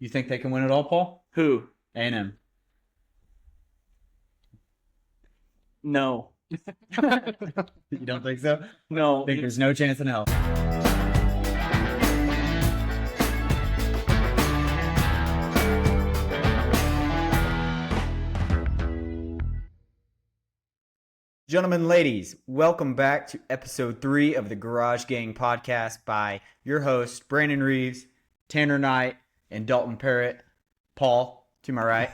You think they can win it all, Paul? Who? A&M. No. You don't think so? No. I think there's no chance in hell. Gentlemen, ladies, welcome back to episode 3 of the Garage Gang podcast by your hosts, Brandon Reeves, Tanner Knight, and Dalton Parrott. Paul, to my right.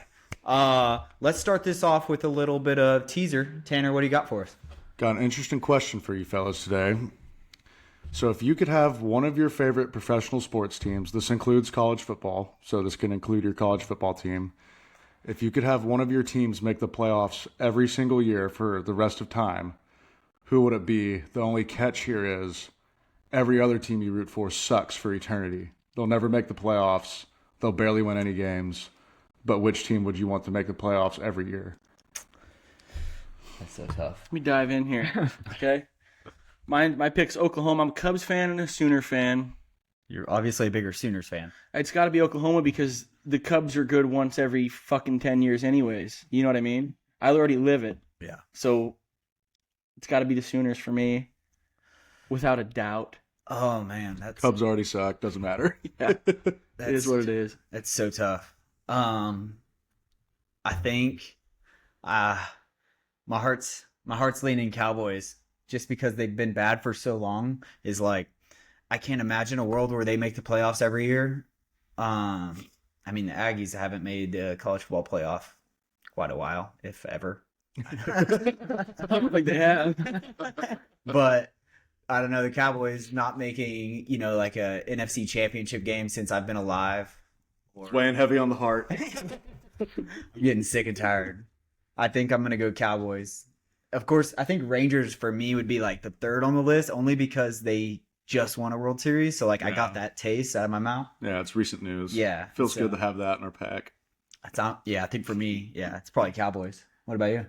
Let's start this off with a little bit of teaser. Tanner, what do you got for us? Got an interesting question for you fellas today. So if you could have one of your favorite professional sports teams, this includes college football, so this can include your college football team. If you could have one of your teams make the playoffs every single year for the rest of time, who would it be? The only catch here is every other team you root for sucks for eternity. They'll never make the playoffs. They'll barely win any games. But which team would you want to make the playoffs every year? That's so tough. Let me dive in here. Okay. My pick's Oklahoma. I'm a Cubs fan and a Sooner fan. You're obviously a bigger Sooners fan. It's got to be Oklahoma because the Cubs are good once every fucking 10 years anyways. You know what I mean? I already live it. Yeah. So it's got to be the Sooners for me, without a doubt. Oh, man. Cubs already suck. Doesn't matter. Yeah. It is what it is. That's so tough. I think my heart's leaning Cowboys just because they've been bad for so long. Is like, I can't imagine a world where they make the playoffs every year. I mean, the Aggies haven't made the college football playoff quite a while, if ever. Like they have. But I don't know, the Cowboys not making, like a NFC championship game since I've been alive. It's weighing heavy on the heart. I'm getting sick and tired. I think I'm going to go Cowboys. Of course, I think Rangers for me would be like the third on the list only because they just won a World Series. So, I got that taste out of my mouth. Yeah, it's recent news. Yeah. Feels good to have that in our pack. I think for me, it's probably Cowboys. What about you?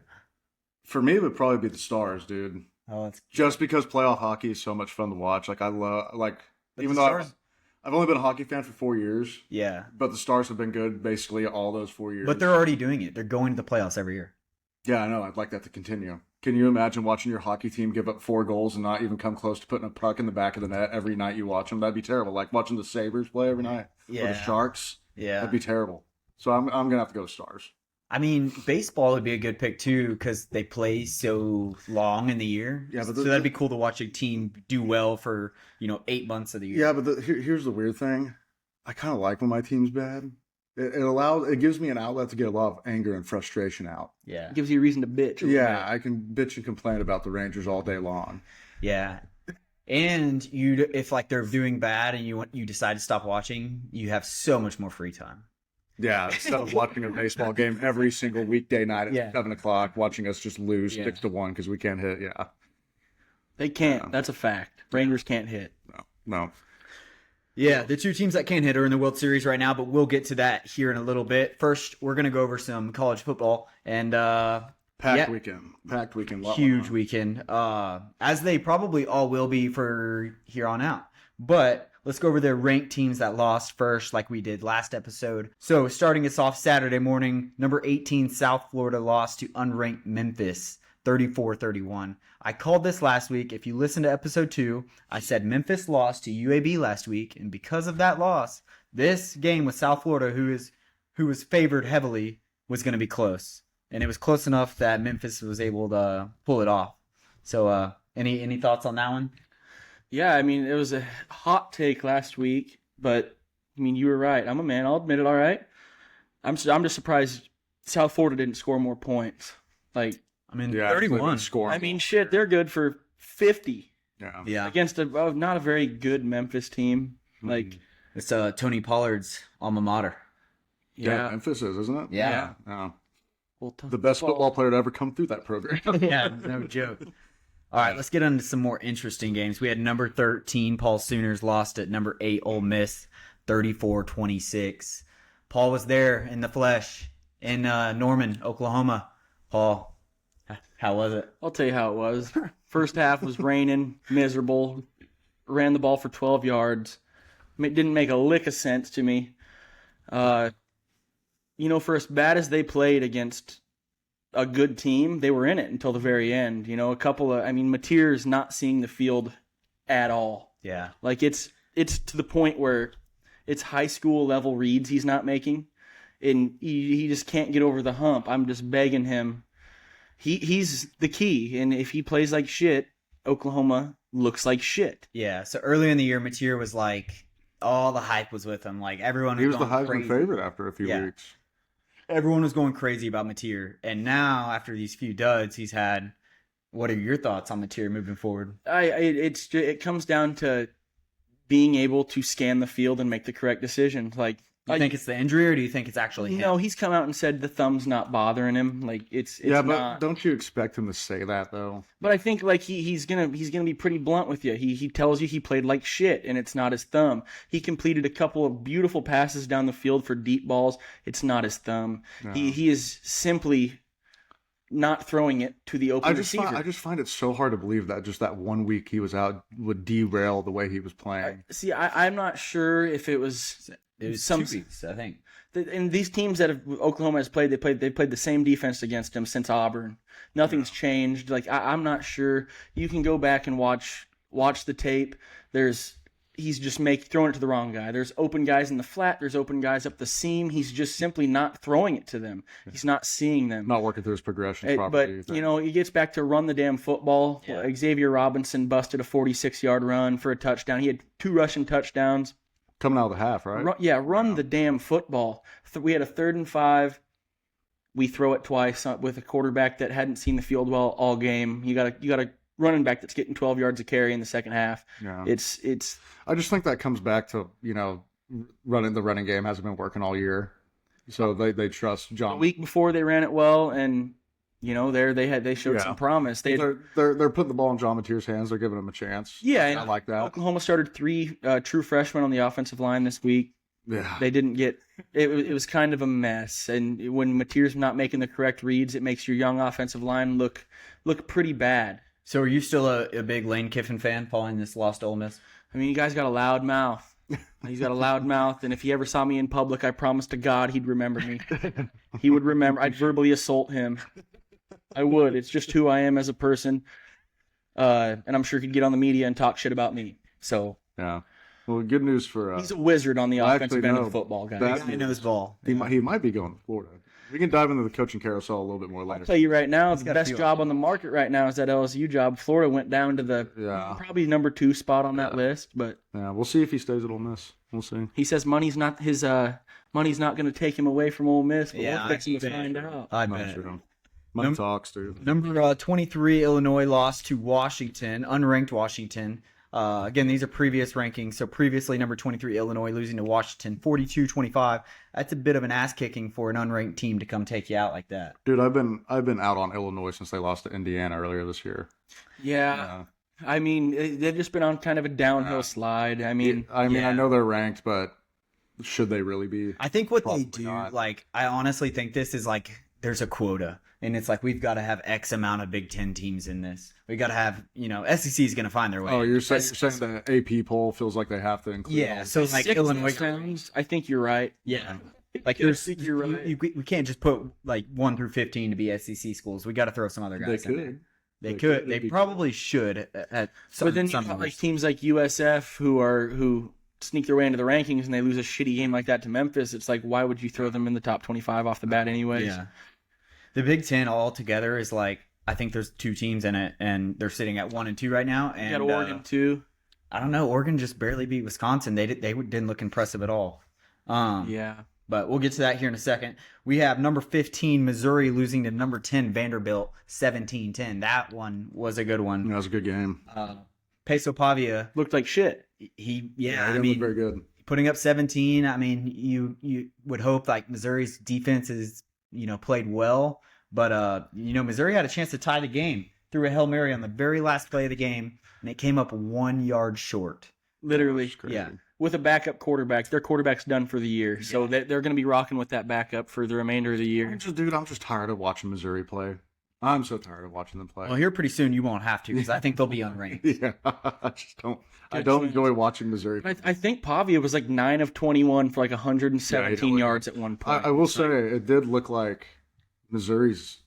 For me, it would probably be the Stars, dude. Oh, it's just because playoff hockey is so much fun to watch. Like, I love, even though I've only been a hockey fan for 4 years. Yeah. But the Stars have been good basically all those 4 years. But they're already doing it. They're going to the playoffs every year. Yeah, I know. I'd like that to continue. Can you imagine watching your hockey team give up 4 goals and not even come close to putting a puck in the back of the net every night you watch them? That'd be terrible. Like watching the Sabres play every night. Yeah. Or the Sharks. Yeah. That'd be terrible. So I'm going to have to go Stars. I mean, baseball would be a good pick too because they play so long in the year. Yeah, but so that'd be cool to watch a team do well for 8 months of the year. Yeah, but here's the weird thing. I kind of like when my team's bad. It gives me an outlet to get a lot of anger and frustration out. Yeah, It gives you a reason to bitch. Yeah, I can bitch and complain about the Rangers all day long. Yeah, and if they're doing bad and you decide to stop watching, you have so much more free time. Yeah, instead of watching a baseball game every single weekday night at 7 o'clock, watching us just lose 6-1 because we can't hit. Yeah, they can't. That's a fact. Rangers can't hit. No. Yeah, the two teams that can hit are in the World Series right now, but we'll get to that here in a little bit. First, we're going to go over some college football and packed weekend. Huge weekend. As they probably all will be for here on out. But let's go over the ranked teams that lost first like we did last episode. So, starting us off Saturday morning, number 18 South Florida lost to unranked Memphis 34-31. I called this last week. If you listen to episode 2, I said Memphis lost to UAB last week, and because of that loss, this game with South Florida, who was favored heavily, was going to be close. And it was close enough that Memphis was able to pull it off. So, any thoughts on that one? Yeah, I mean, it was a hot take last week, but I mean, you were right. I'm a man. I'll admit it. All right. I'm just surprised South Florida didn't score more points. 31. I mean, shit, they're good for 50. Yeah. Against not a very good Memphis team. It's Tony Pollard's alma mater. Yeah, Memphis is, isn't it? Yeah. Well, the best football player to ever come through that program. Yeah, no joke. All right, let's get on to some more interesting games. We had number 13, Paul Sooners, lost at number 8, Ole Miss, 34-26. Paul was there in the flesh in Norman, Oklahoma. Paul, how was it? I'll tell you how it was. First half was raining, miserable. Ran the ball for 12 yards. It didn't make a lick of sense to me. For as bad as they played against a good team, they were in it until the very end. Mateer's not seeing the field at all. Yeah. Like it's to the point where it's high school level reads he's not making, and he just can't get over the hump. I'm just begging him. He's the key, and if he plays like shit, Oklahoma looks like shit. Yeah. So early in the year, Mateer was like, all the hype was with him. Like everyone He was the going Heisman crazy. favorite after a few weeks. Everyone was going crazy about Mateer, and now after these few duds he's had, what are your thoughts on Mateer moving forward? It comes down to being able to scan the field and make the correct decision. Like, Do you think it's the injury, or do you think it's actually him? No, he's come out and said the thumb's not bothering him. Like it's Yeah, but not. don't you expect him to say that though? But I think like he's gonna be pretty blunt with you. He tells you he played like shit and it's not his thumb. He completed a couple of beautiful passes down the field for deep balls. It's not his thumb. No. He is simply not throwing it to the open receiver. I just find it so hard to believe that just that 1 week he was out would derail the way he was playing. I'm not sure if it was. It was some 2 weeks, I think. And these teams that Oklahoma has played, they played the same defense against him since Auburn. Nothing's changed. Like I'm not sure. You can go back and watch the tape. He's just throwing it to the wrong guy. There's open guys in the flat. There's open guys up the seam. He's just simply not throwing it to them. He's not seeing them. Not working through his progressions properly. But he gets back to run the damn football. Yeah. Xavier Robinson busted a 46-yard run for a touchdown. He had 2 rushing touchdowns. Coming out of the half, right? Run the damn football. We had a 3rd and 5. We throw it twice with a quarterback that hadn't seen the field well all game. You got a running back that's getting 12 yards a carry in the second half. Yeah. It's. I just think that comes back to running the running game hasn't been working all year, so they trust John. A week before they ran it well, and they showed some promise. They're putting the ball in John Mateer's hands. They're giving him a chance. Yeah, I like that. Oklahoma started 3 true freshmen on the offensive line this week. Yeah, they didn't get it was kind of a mess, and when Mateer's not making the correct reads, it makes your young offensive line look pretty bad. So are you still a big Lane Kiffin fan following this loss to Ole Miss? I mean, you guys got a loud mouth. He's got a loud mouth, and if he ever saw me in public, I promise to God he'd remember me. He would remember. I'd verbally assault him. I would. It's just who I am as a person. And I'm sure he'd get on the media and talk shit about me. So yeah. Well, good news for he's a wizard on the offensive end of no, football, guys. He knows ball. He might be going to Florida. We can dive into the coaching carousel a little bit more later. I'll tell you right now, the best job on the market right now is that LSU job. Florida went down to the probably number 2 spot on that list, but yeah, we'll see if he stays at Ole Miss. We'll see. He says money's not going to take him away from Ole Miss, but Yeah, we're fixing to find out. I bet. Money talks, dude. Number 23, Illinois lost to Washington, unranked Washington. Again, these are previous rankings. So previously, number 23, Illinois losing to Washington, 42-25. That's a bit of an ass kicking for an unranked team to come take you out like that. Dude, I've been out on Illinois since they lost to Indiana earlier this year. Yeah. I mean, they've just been on kind of a downhill slide. I mean, I know they're ranked, but should they really be? I think what they Probably do, not. I honestly think this is there's a quota. And it's we've got to have X amount of Big Ten teams in this. We got to have, SEC is going to find their way. Oh, you're saying the AP poll feels like they have to include. Yeah, so 6 Illinois. sounds, I think you're right. Yeah. You're right. We can't just put 1 through 15 to be SEC schools. We got to throw some other guys in there. They could. They probably should at some. But then you got teams like USF who sneak their way into the rankings and they lose a shitty game like that to Memphis. It's why would you throw them in the top 25 off the bat anyways? Yeah. The Big Ten altogether is I think there's 2 teams in it, and they're sitting at 1 and 2 right now. And you got Oregon too. I don't know. Oregon just barely beat Wisconsin. They didn't look impressive at all. Yeah. But we'll get to that here in a second. We have number 15, Missouri, losing to number 10, Vanderbilt, 17-10. That one was a good one. That was a good game. Peso Pavia Looked like shit. he looked very good. putting up 17. I mean, you would hope Missouri's defense is played well, but Missouri had a chance to tie the game. Threw a Hail Mary on the very last play of the game, and it came up 1 yard short. Literally. Yeah. With a backup quarterback. Their quarterback's done for the year. So they're going to be rocking with that backup for the remainder of the year. I'm just tired of watching Missouri play. I'm so tired of watching them play. Well, here pretty soon you won't have to because I think they'll be unranked. Yeah, I don't enjoy watching Missouri. I think Pavia was like 9 of 21 for like 117 Yeah, yards at one point. I will say it did look like Missouri's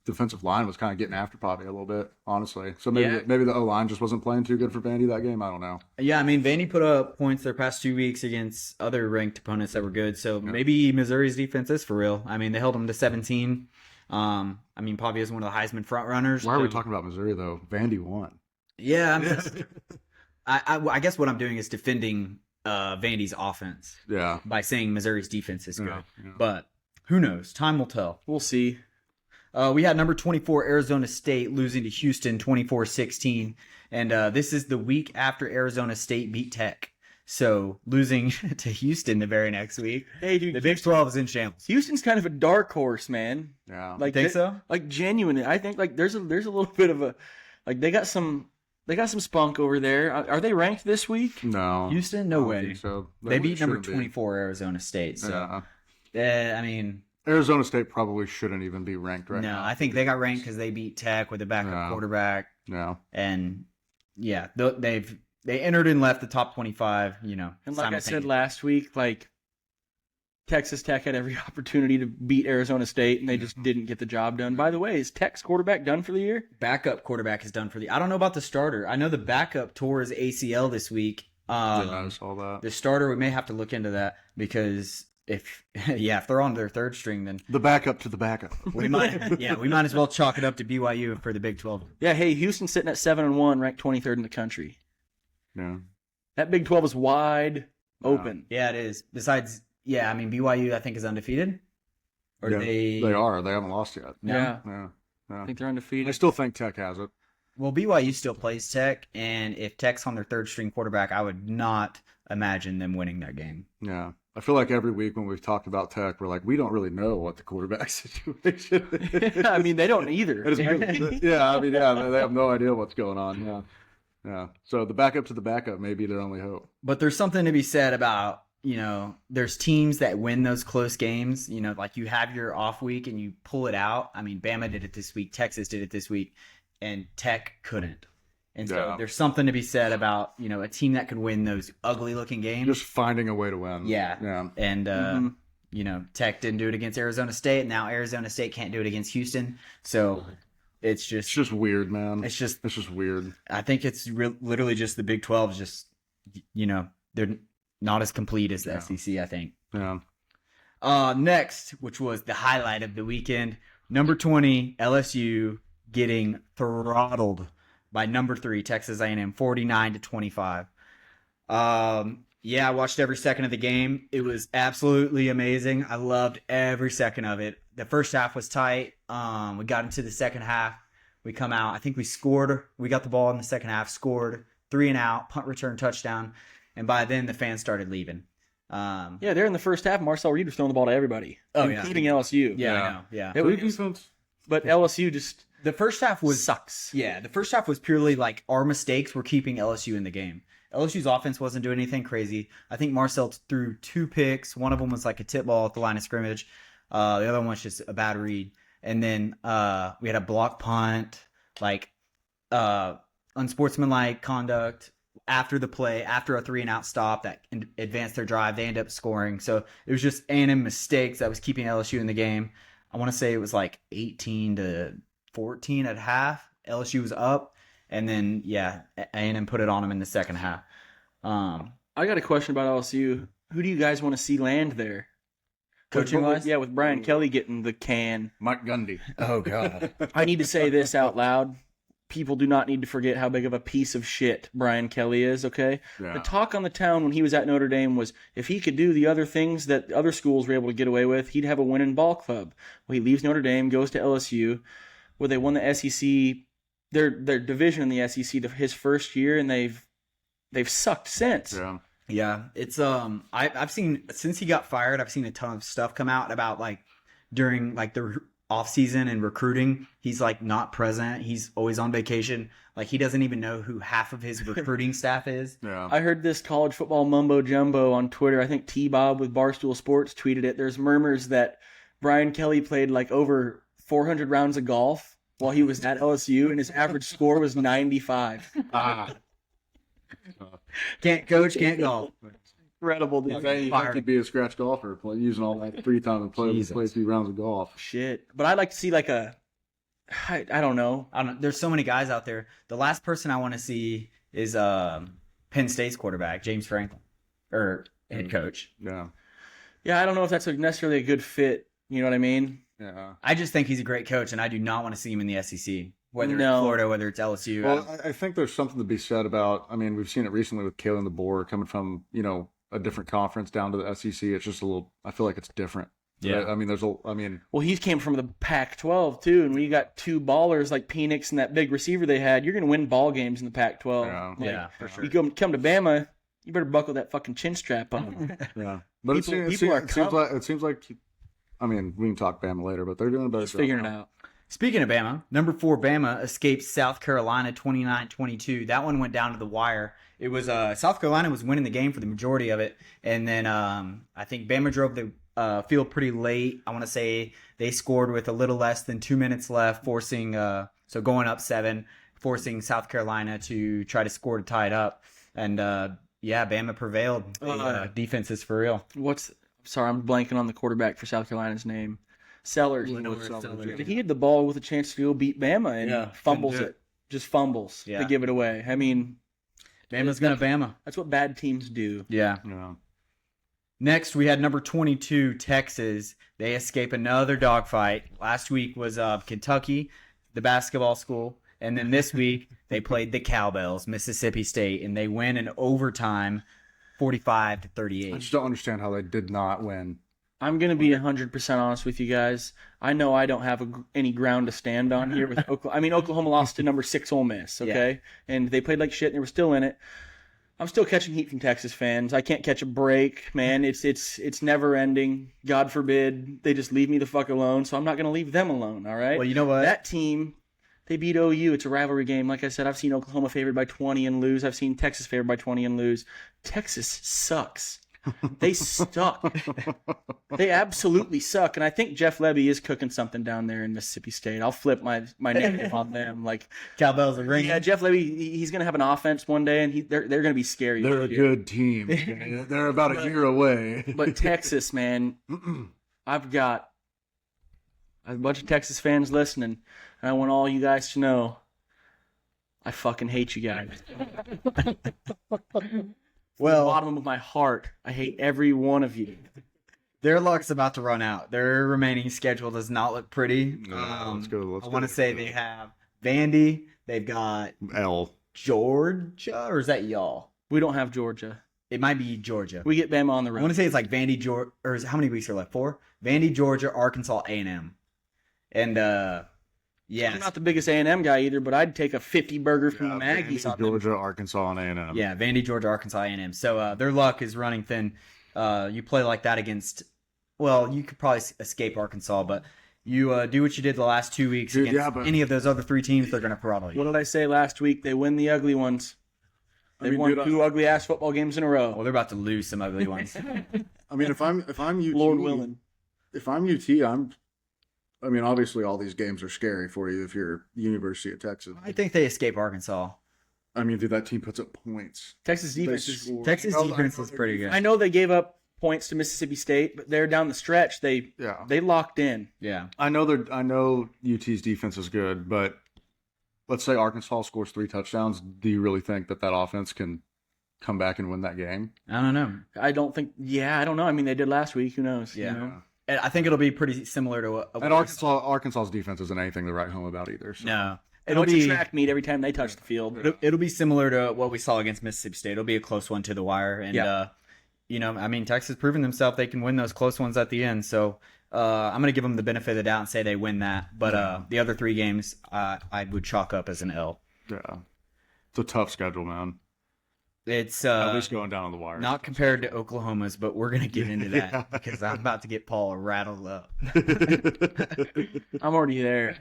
defensive line was kind of getting after Pavia a little bit, honestly. So maybe the O-line just wasn't playing too good for Vandy that game. I don't know. Yeah, I mean, Vandy put up points their past 2 weeks against other ranked opponents that were good. So maybe Missouri's defense is for real. I mean, they held them to 17. I mean, Pavia is one of the Heisman front runners. Why are we talking about Missouri though? Vandy won. Yeah, I'm just, I guess what I'm doing is defending Vandy's offense. Yeah. By saying Missouri's defense is good. Yeah. But who knows? Time will tell. We'll see. We had number 24 Arizona State losing to Houston 24-16. And this is the week after Arizona State beat Tech. So losing to Houston the very next week. Hey, dude, the Big 12 is in shambles. Houston's kind of a dark horse, man. Yeah. Like, think so? Like genuinely, I think like there's a little bit of a like they got some spunk over there. Are they ranked this week? No. Houston? No I don't way. think so. They beat number shouldn't be. 24 Arizona State. So I mean, Arizona State probably shouldn't even be ranked right no, now. I think they got ranked because they beat Tech with a backup quarterback. No. And yeah, they entered and left the top 25, you know. And like I said last week, like Texas Tech had every opportunity to beat Arizona State, and they just didn't get the job done. By the way, is Tech's quarterback done for the year? Backup quarterback is done for I don't know about the starter. I know the backup tore his ACL this week. I saw that. The starter, we may have to look into that because if they're on their third string, then the backup to the backup. we might as well chalk it up to BYU for the Big 12. Yeah, hey, Houston's sitting at 7-1, ranked 23rd in the country. Yeah. That Big 12 is wide open. Yeah, it is. Besides, I mean, BYU I think is undefeated. Or they are. They haven't lost yet. Yeah. Yeah. I think they're undefeated. I still think Tech has it. Well, BYU still plays Tech, and if Tech's on their third string quarterback, I would not imagine them winning that game. Yeah. I feel like every week when we've talked about Tech, we're like, we don't really know what the quarterback situation is. I mean, they don't either. They have no idea what's going on. Yeah. Yeah. So the backup to the backup may be their only hope. But there's something to be said about, there's teams that win those close games. Like you have your off week and you pull it out. I mean, Bama did it this week. Texas did it this week. And Tech couldn't. And so there's something to be said about, a team that could win those ugly looking games. Just finding a way to win. Yeah. Yeah. And, Tech didn't do it against Arizona State. And now Arizona State can't do it against Houston. So it's just weird, man. It's just weird. I think it's literally just the Big 12 is just, they're not as complete as the SEC, I think. Yeah. Next, which was the highlight of the weekend, number 20, LSU getting throttled by number 3, Texas A&M, 49-25. I watched every second of the game. It was absolutely amazing. I loved every second of it. The first half was tight. We got into the second half. We come out. I think we scored. We got the ball in the second half, scored 3 and out, punt return touchdown. And by then, the fans started leaving. They're in the first half. Marcel Reed was throwing the ball to everybody, including LSU. Yeah, I know. Yeah. But LSU just... The first half was sucks. Yeah, the first half was purely like our mistakes were keeping LSU in the game. LSU's offense wasn't doing anything crazy. I think Marcel threw 2 picks. One of them was like a tip ball at the line of scrimmage. The other one was just a bad read. And then we had a block punt, like unsportsmanlike conduct after the play, after a 3 and out stop that advanced their drive. They ended up scoring. So it was just A&M mistakes that was keeping LSU in the game. I want to say it was like 18-14 at half. LSU was up, and then A&M put it on them in the second half. I got a question about LSU. Who do you guys want to see land there? Coaching wise? Yeah, with Brian Kelly getting the can. Mike Gundy. Oh God. I need to say this out loud. People do not need to forget how big of a piece of shit Brian Kelly is, okay? Yeah. The talk on the town when he was at Notre Dame was if he could do the other things that other schools were able to get away with, he'd have a winning ball club. Well, he leaves Notre Dame, goes to LSU, where they won the SEC, their division in the SEC his first year, and they've sucked since. Yeah. Yeah, it's I've seen since he got fired, I've seen a ton of stuff come out about like during like the off season and recruiting. He's like not present. He's always on vacation. Like he doesn't even know who half of his recruiting staff is. Yeah. I heard this college football mumbo jumbo on Twitter. I think T-Bob with Barstool Sports tweeted it. There's murmurs that Brian Kelly played like over 400 rounds of golf while he was at LSU, and his average score was 95. Can't coach, can't golf. Incredible. You think he'd be a scratch golfer, using all that free time to play a few rounds of golf. Shit. But I'd like to see like I don't know. There's so many guys out there. The last person I want to see is Penn State's quarterback, James Franklin, or head coach. Yeah. Yeah, I don't know if that's necessarily a good fit. You know what I mean? Yeah. I just think he's a great coach, and I do not want to see him in the SEC. Whether it's No. Florida, whether it's LSU. Well, I think there's something to be said about. I mean, we've seen it recently with Kalen DeBoer coming from a different conference down to the SEC. It's just a little. I feel like it's different. Yeah. I mean, Well, he came from the Pac-12 too, and when you got two ballers like Penix and that big receiver they had, you're gonna win ball games in the Pac-12. Yeah. Like, Yeah, for sure. You come to Bama, you better buckle that fucking chin strap on. Yeah. But it seems like. I mean, we can talk Bama later, but they're doing a better job. Figuring it out. Speaking of Bama, number 4 Bama escapes South Carolina 29-22. That one went down to the wire. It was South Carolina was winning the game for the majority of it, and then I think Bama drove the field pretty late. I want to say they scored with a little less than 2 minutes left, forcing going up 7, forcing South Carolina to try to score to tie it up. And Bama prevailed. Defense is for real. Sorry, I'm blanking on the quarterback for South Carolina's name. Sellers. He had the ball with a chance to go beat Bama and fumbles it. Just fumbles to give it away. I mean, Bama's gonna Bama. That's what bad teams do. Yeah. Next, we had number 22 Texas. They escape another dogfight. Last week was Kentucky, the basketball school, and then this week they played the Cowboys, Mississippi State, and they win in overtime, 45-38. I just don't understand how they did not win. I'm going to be 100% honest with you guys. I know I don't have any ground to stand on here with Oklahoma. I mean, Oklahoma lost to number 6 Ole Miss, okay? Yeah. And they played like shit and they were still in it. I'm still catching heat from Texas fans. I can't catch a break, man. It's never ending. God forbid they just leave me the fuck alone. So I'm not going to leave them alone, all right? Well, you know what? That team, they beat OU. It's a rivalry game. Like I said, I've seen Oklahoma favored by 20 and lose. I've seen Texas favored by 20 and lose. Texas sucks. They suck. They absolutely suck. And I think Jeff Lebby is cooking something down there in Mississippi State. I'll flip my narrative on them. Like Cowbells are ringing. Yeah, Jeff Lebby, he's going to have an offense one day, and they're going to be scary. They're a good team. They're about a year away. But Texas, man, I've got a bunch of Texas fans listening, and I want all you guys to know I fucking hate you guys. Well, From the bottom of my heart, I hate every one of you. Their luck's about to run out. Their remaining schedule does not look pretty. Let's go. I want to say they have Vandy. They've got Georgia, or is that y'all? We don't have Georgia. It might be Georgia. We get Bama on the road. I want to say it's like Vandy, Georgia, or how many weeks are left? 4? Vandy, Georgia, Arkansas, A&M. And, I'm not the biggest A&M guy either, but I'd take a 50 burger from the Maggies. Vandy, Georgia, Arkansas, and A&M. Yeah, Vandy, Georgia, Arkansas, A&M. So their luck is running thin. You play like that against, well, you could probably escape Arkansas, but you do what you did the last 2 weeks against any of those other 3 teams, they're going to throttle you. What did I say last week? They win the ugly ones. They won 2 ugly-ass football games in a row. Well, they're about to lose some ugly ones. I mean, if I'm UT, Lord willing. If I'm UT, I mean, obviously, all these games are scary for you if you're the University of Texas. I think they escape Arkansas. I mean, dude, that team puts up points. Texas defense is pretty good. I know they gave up points to Mississippi State, but they're down the stretch. They locked in. Yeah, I know UT's defense is good, but let's say Arkansas scores 3 touchdowns. Do you really think that offense can come back and win that game? I don't know. I don't know. I mean, they did last week. Who knows? Yeah. You know? And I think it'll be pretty similar to what. And Arkansas's defense isn't anything to write home about either. So. No. It'll be a track meet every time they touch the field. It'll be similar to what we saw against Mississippi State. It'll be a close one to the wire. And, I mean, Texas proven themselves they can win those close ones at the end. So I'm going to give them the benefit of the doubt and say they win that. But the other 3 games I would chalk up as an L. Yeah. It's a tough schedule, man. It's at least going down on the wire. Not compared to Oklahoma's, but we're going to get into that because I'm about to get Paul rattled up. I'm already there.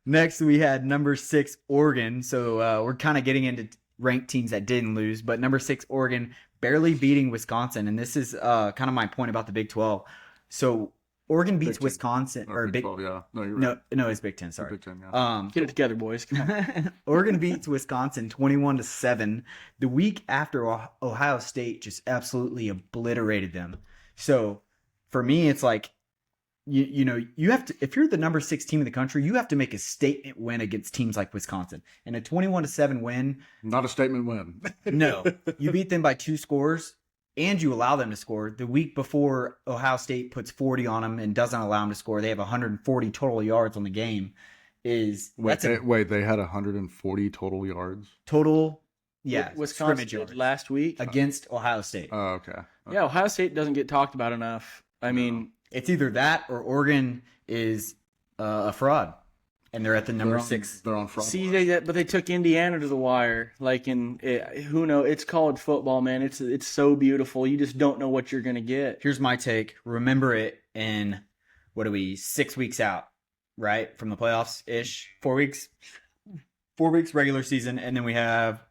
Next, we had number 6 Oregon. So we're kind of getting into ranked teams that didn't lose, but number 6 Oregon barely beating Wisconsin, and this is kind of my point about the Big 12. So Oregon beats Big 10. Wisconsin or Big Big 12, yeah. No, you're no right. no it's Big 10. Sorry. Big 10, yeah. Get it together, boys. Come on. Oregon beats Wisconsin 21-7. The week after, Ohio State just absolutely obliterated them. So for me, it's like you have to, if you're the number 6 team in the country, you have to make a statement win against teams like Wisconsin. And a 21-7 win, Not a statement win. no, you beat them by 2 scores. And you allow them to score. The week before, Ohio State puts 40 on them and doesn't allow them to score. They have 140 total yards on the game. Wait, they had 140 total yards? Total, yeah, Wisconsin scrimmage yards did last week against Ohio State. Oh, okay. Yeah, Ohio State doesn't get talked about enough. I mean, It's either that or Oregon is a fraud, and they're at the number 6. They're on fraud. see, but they took Indiana to the wire. Like, who knows? It's college football, man. It's so beautiful. You just don't know what you're gonna get. Here's my take. Remember it in, 6 weeks out, right? From the playoffs ish. 4 weeks. 4 weeks regular season, and then we have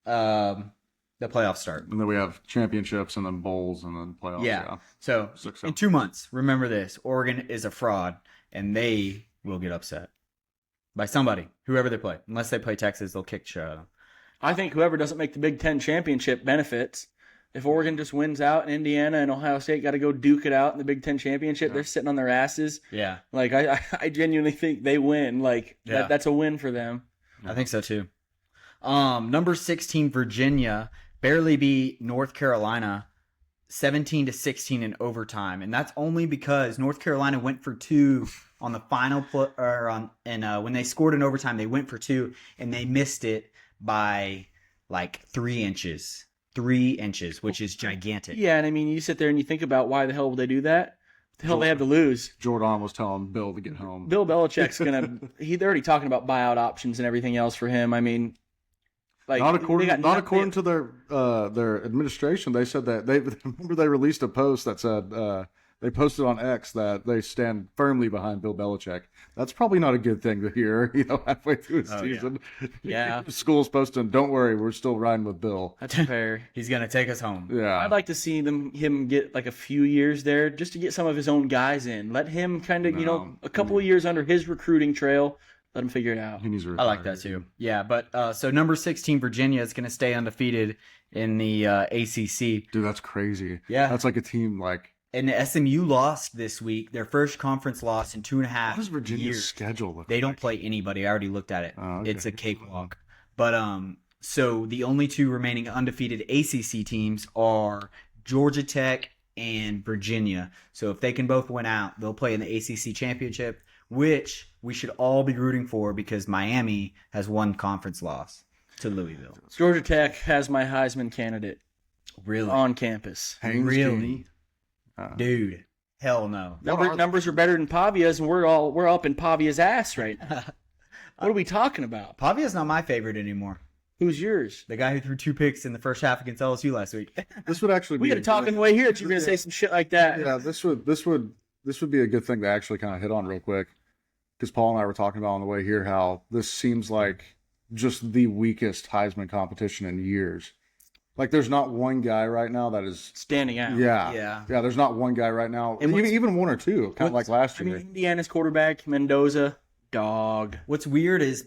the playoffs start. And then we have championships and then bowls and then playoffs. Yeah. So 6 in 2 months, remember this. Oregon is a fraud, and they will get upset by somebody, whoever they play. Unless they play Texas, they'll kick the shit out of them. I think whoever doesn't make the Big Ten championship benefits. If Oregon just wins out and Indiana and Ohio State got to go duke it out in the Big Ten championship, they're sitting on their asses. Yeah. Like, I genuinely think they win. Like, Yeah. that's a win for them. I think so too. Number 16, Virginia barely beat North Carolina 17-16 in overtime, and that's only because North Carolina went for 2 on the final when they scored in overtime. They went for 2 and they missed it by like 3 inches. 3 inches, which is gigantic. Yeah, and I mean, you sit there and you think about why the hell would they do that? The hell they have to lose? Jordan was telling Bill to get home. Bill Belichick's they're already talking about buyout options and everything else for him. I mean, like, Not according to their administration. They said that they released a post that said they posted on X that they stand firmly behind Bill Belichick. That's probably not a good thing to hear. Halfway through his season, Yeah. School's posting, "Don't worry, we're still riding with Bill." That's fair. He's going to take us home. Yeah, I'd like to see him get like a few years there just to get some of his own guys in. Let him kind of, a couple of years under his recruiting trail. Let him figure it out. he needs to I like that too. Yeah, but so number 16, Virginia is going to stay undefeated in the ACC. Dude, that's crazy. Yeah. That's like a team like. And SMU lost this week, their first conference loss in 2.5 What does Virginia's years. schedule look They like? don't play anybody. I already looked at it. Oh, okay. It's a cakewalk. But so the only 2 remaining undefeated ACC teams are Georgia Tech and Virginia. So if they can both win out, they'll play in the ACC championship, which we should all be rooting for because Miami has 1 conference loss to Louisville. Georgia Tech has my Heisman candidate Really? on campus. Haynes Really? King. Dude, hell no. Numbers are better than Pavia's, and we're up in Pavia's ass right now. What are we talking about? Pavia's not my favorite anymore. Who's yours? The guy who threw 2 picks in the first half against LSU last week. This would actually be. We got to talk on the way here that you're going to say some shit like that. Yeah, this would be a good thing to actually kind of hit on real quick, because Paul and I were talking about on the way here how this seems like just the weakest Heisman competition in years. Like, there's not one guy right now that is. Standing out. Yeah. There's not one guy right now, And even 1 or 2, kind of like last I year. mean, Indiana's quarterback, Mendoza, dog. What's weird is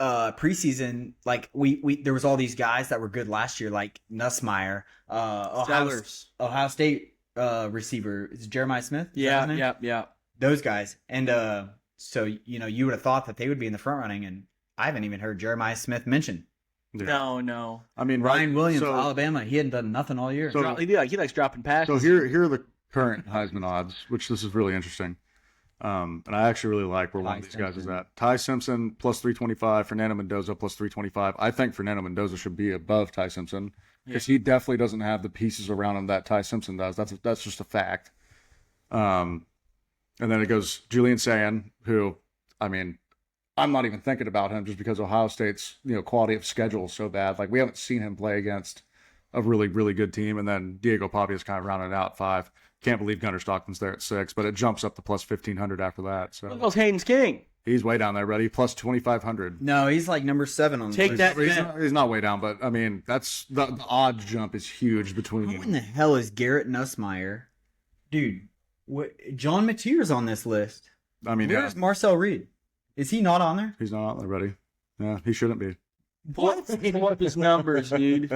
preseason, like we there was all these guys that were good last year, like Nussmeier, Ohio State receiver is Jeremiah Smith. Is that his name? Yeah. Those guys, and so you would have thought that they would be in the front running, and I haven't even heard Jeremiah Smith mentioned. Yeah. No. I mean, Ryan Williams, so, Alabama, he hadn't done nothing all year. So- He likes dropping passes. So here are the current Heisman odds, which this is really interesting. And I actually really like where one of these guys is at. Ty Simpson plus 325, Fernando Mendoza plus 325. I think Fernando Mendoza should be above Ty Simpson because he definitely doesn't have the pieces around him that Ty Simpson does. That's just a fact. And then it goes Julian Sayin, who, I mean, I'm not even thinking about him just because Ohio State's quality of schedule is so bad. Like, we haven't seen him play against a really, really good team. And then Diego Pavia is kind of rounding out 5. Can't believe Gunnar Stockton's there at 6, but it jumps up to plus 1,500 after that. So Look, Haynes King. he's way down there, buddy. Plus 2,500. No, he's like number 7 on the Take list. that. He's not way down, but I mean, that's the odds jump is huge between. Who in the hell is Garrett Nussmeier? Dude, John Mateer's on this list. I mean, Where's Marcel Reed? Is he not on there? he's not on there, buddy. Yeah, he shouldn't be. Pull up his numbers, dude.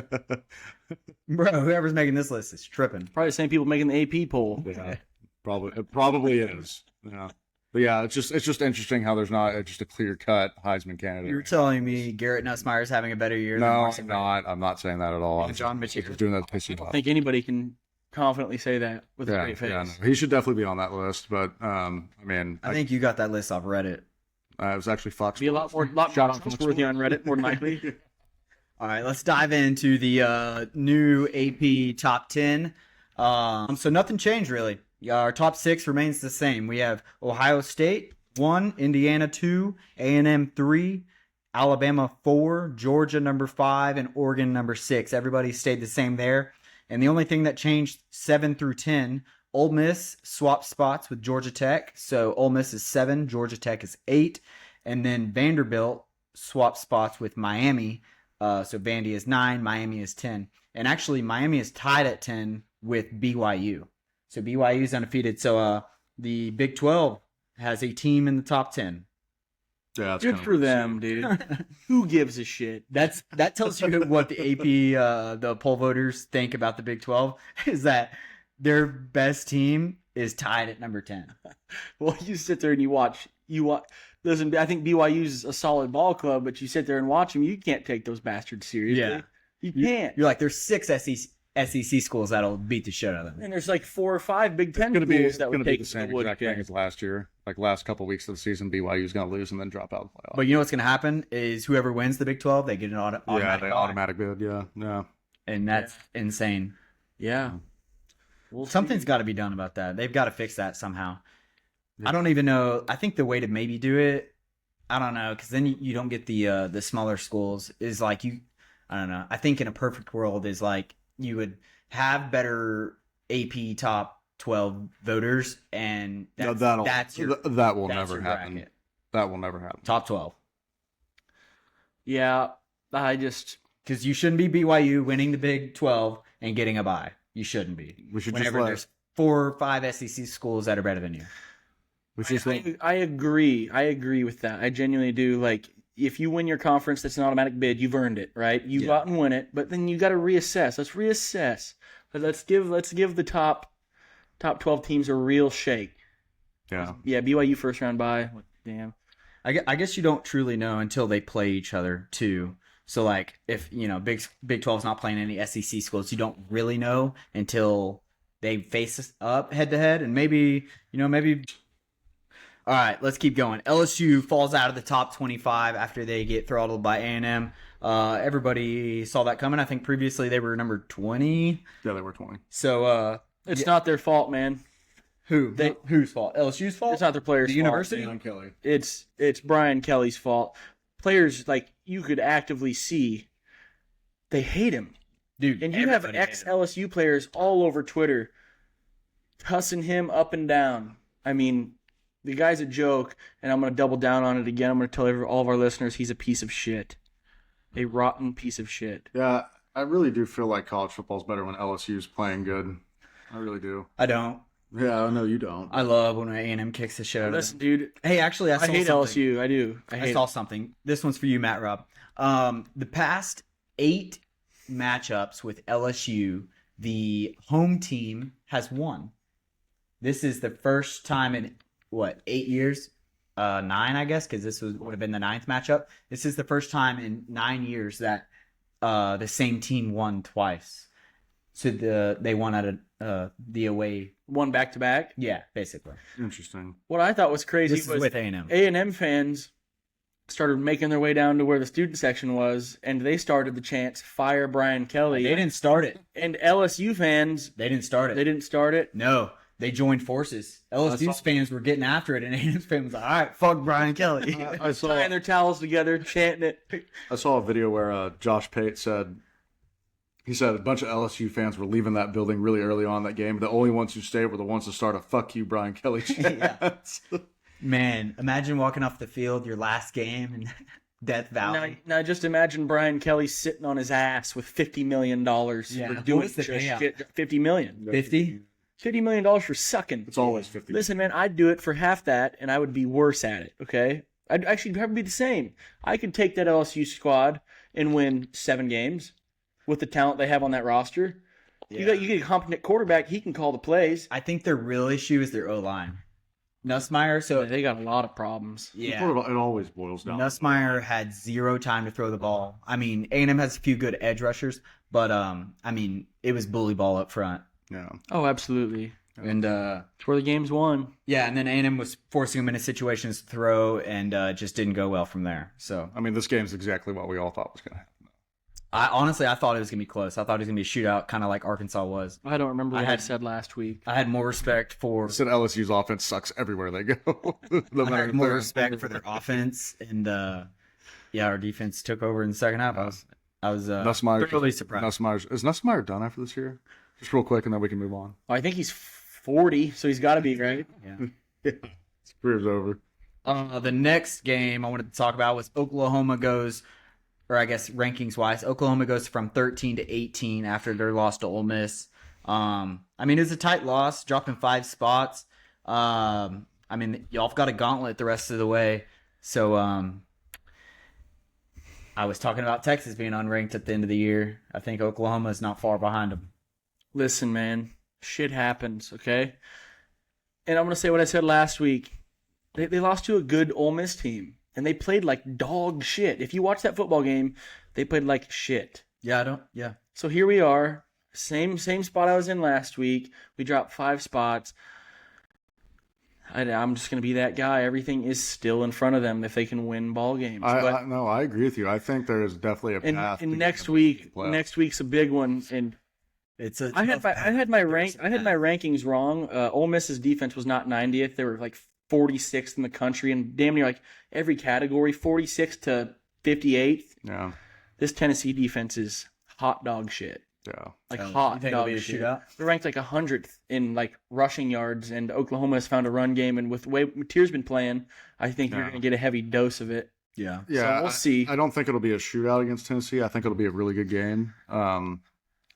Bro, whoever's making this list is tripping. Probably the same people making the AP poll. Yeah, it probably is. Yeah, but yeah, it's just interesting how there's not just a clear cut Heisman candidate. You're telling me Garrett Nussmeier's having a better year than No, Marcel I'm Reed? not. I'm not saying that at all. And John I'm Mateer. just doing that to piss you I off. think anybody can confidently say that with a straight face. Yeah, no, he should definitely be on that list. But I mean, I think you got that list off Reddit. it was actually Fox. Be a lot more trustworthy on Reddit, more than likely. All right, let's dive into the new AP top 10. So nothing changed really. Our top 6 remains the same. We have Ohio State 1, Indiana 2, A&M 3, Alabama 4, Georgia number 5, and Oregon number 6. Everybody stayed the same there. And the only thing that changed 7 through 10, Ole Miss swapped spots with Georgia Tech. So Ole Miss is 7, Georgia Tech is 8. And then Vanderbilt swapped spots with Miami. So Vandy is 9, Miami is 10. And actually, Miami is tied at 10 with BYU. So BYU is undefeated. So the Big 12 has a team in the top 10. Yeah, it's Good kind for of them, dude. Who gives a shit? That tells you what the AP, the poll voters think about the Big 12, is that their best team is tied at number 10. Well, you sit there and you watch. Listen, I think BYU's a solid ball club, but you sit there and watch them. You can't take those bastards seriously. Yeah. You can't. You're like, there's 6 SEC schools that'll beat the shit out of them. And there's like 4 or 5 Big Ten going to be schools that would take the same the wood exact thing as last year. Like last couple weeks of the season, BYU's going to lose and then drop out of the playoff. But you know what's going to happen is whoever wins the Big 12, they get an automatic bye. Automatic bid. Yeah. And that's insane. Yeah. Something's got to be done about that. They've got to fix that somehow. Yeah. I don't even know. I think the way to maybe do it, I don't know, because then you don't get the smaller schools. Is like I don't know. I think in a perfect world is like you would have better AP top 12 voters, and that will never happen. Bracket. That will never happen. Top 12. Yeah, because you shouldn't be BYU winning the Big 12 and getting a bye. You shouldn't be. We should Whenever there's 4 or 5 SEC schools that are better than you. I agree. I agree with that. I genuinely do. Like, if you win your conference, that's an automatic bid. You've earned it, right? You go out and win it, but then you got to reassess. Let's reassess. But let's give the top 12 teams a real shake. Yeah. Yeah. BYU first round bye. Damn. I guess you don't truly know until they play each other too. So like if Big 12's not playing any SEC schools, you don't really know until they face up head to head, and maybe. All right, let's keep going. LSU falls out of the top 25 after they get throttled by A&M. Everybody saw that coming. I think previously they were number 20. Yeah, they were 20. So it's not their fault, man. Whose fault? LSU's fault? It's not their players' the fault. University? Brian Kelly. It's Brian Kelly's fault. Players, like, you could actively see they hate him. Dude, and you have ex-LSU players all over Twitter cussing him up and down. I mean, the guy's a joke, and I'm going to double down on it again. I'm going to tell all of our listeners he's a piece of shit. A rotten piece of shit. Yeah, I really do feel like college football's better when LSU's playing good. I really do. I don't. Yeah, I know you don't. I love when A&M kicks the shit out of them. Listen, dude. Hey, actually, I hate something. LSU. I do. I saw something. This one's for you, Matt Robb. The past 8 matchups with LSU, the home team has won. This is the first time in 8 years? 9, I guess, because this would have been the 9th matchup. This is the first time in 9 years that the same team won twice. So they won at the away. One back-to-back? Yeah, basically. Interesting. What I thought was crazy This is with A&M. A&M fans started making their way down to where the student section was, and they started the chants, "Fire Brian Kelly." They didn't start it. And LSU fans... They didn't start it. They didn't start it? No. They joined forces. LSU's fans were getting after it, and A&M's fans was like, all right, fuck Brian Kelly. I saw tying their towels together, chanting it. I saw a video where Josh Pate said a bunch of LSU fans were leaving that building really early on in that game. The only ones who stayed were the ones to start a "fuck you, Brian Kelly" chant. Man, imagine walking off the field, your last game in Death Valley. Now just imagine Brian Kelly sitting on his ass with $50 million for doing the just payout? shit. $50 million. 50? $50 million for sucking. It's always 50. Listen, man, I'd do it for half that, and I would be worse at it, okay? I'd actually probably be the same. I could take that LSU squad and win 7 games with the talent they have on that roster. Yeah. You get a competent quarterback, he can call the plays. I think their real issue is their O-line. Nussmeier, so They got a lot of problems. yeah. It always boils down. Nussmeier had 0 time to throw the ball. I mean, A&M has a few good edge rushers, but I mean, it was bully ball up front. Yeah. Oh, absolutely. And It's where the game's won. yeah, and then A&M was forcing him into situations to throw, and just didn't go well from there. So I mean, this game's exactly what we all thought was going to happen. I thought it was gonna be close. I thought it was gonna be a shootout, kind of like Arkansas was. I don't remember what I had- said last week. I had more respect for I said LSU's offense sucks everywhere they go. No I matter had more where. respect for their offense, and yeah, our defense took over in the second half. I was Nussmeier, thoroughly surprised. Is Nussmeier done after this year? Just real quick, and then we can move on. I think he's 40, so he's got to be, right? Yeah. His career's over. The next game I wanted to talk about was Oklahoma goes, or I guess rankings wise, Oklahoma goes from 13 to 18 after their loss to Ole Miss. I mean, it was a tight loss, dropping 5 spots. I mean, y'all got a gauntlet the rest of the way. So I was talking about Texas being unranked at the end of the year. I think Oklahoma is not far behind them. Listen, man, shit happens, okay? And I'm going to say what I said last week. They lost to a good Ole Miss team, and they played like dog shit. If you watch that football game, they played like shit. Yeah. So here we are, same spot I was in last week. We dropped 5 spots. I'm just going to be that guy. Everything is still in front of them if they can win ball games. I agree with you. I think there is definitely a path. And to next get week, to the playoffs. next week's a big one. And I had my rankings wrong. Ole Miss's defense was not 90th. They were like 46th in the country, and damn near like every category, 46th to 58th. Yeah. This Tennessee defense is hot dog shit. Yeah. Like You hot think it'll dog be a shit. shootout? They're ranked like 100th in like rushing yards, and Oklahoma has found a run game. And with the way Mateer's been playing, I think you're going to get a heavy dose of it. Yeah. Yeah. we'll see. I don't think it'll be a shootout against Tennessee. I think it'll be a really good game.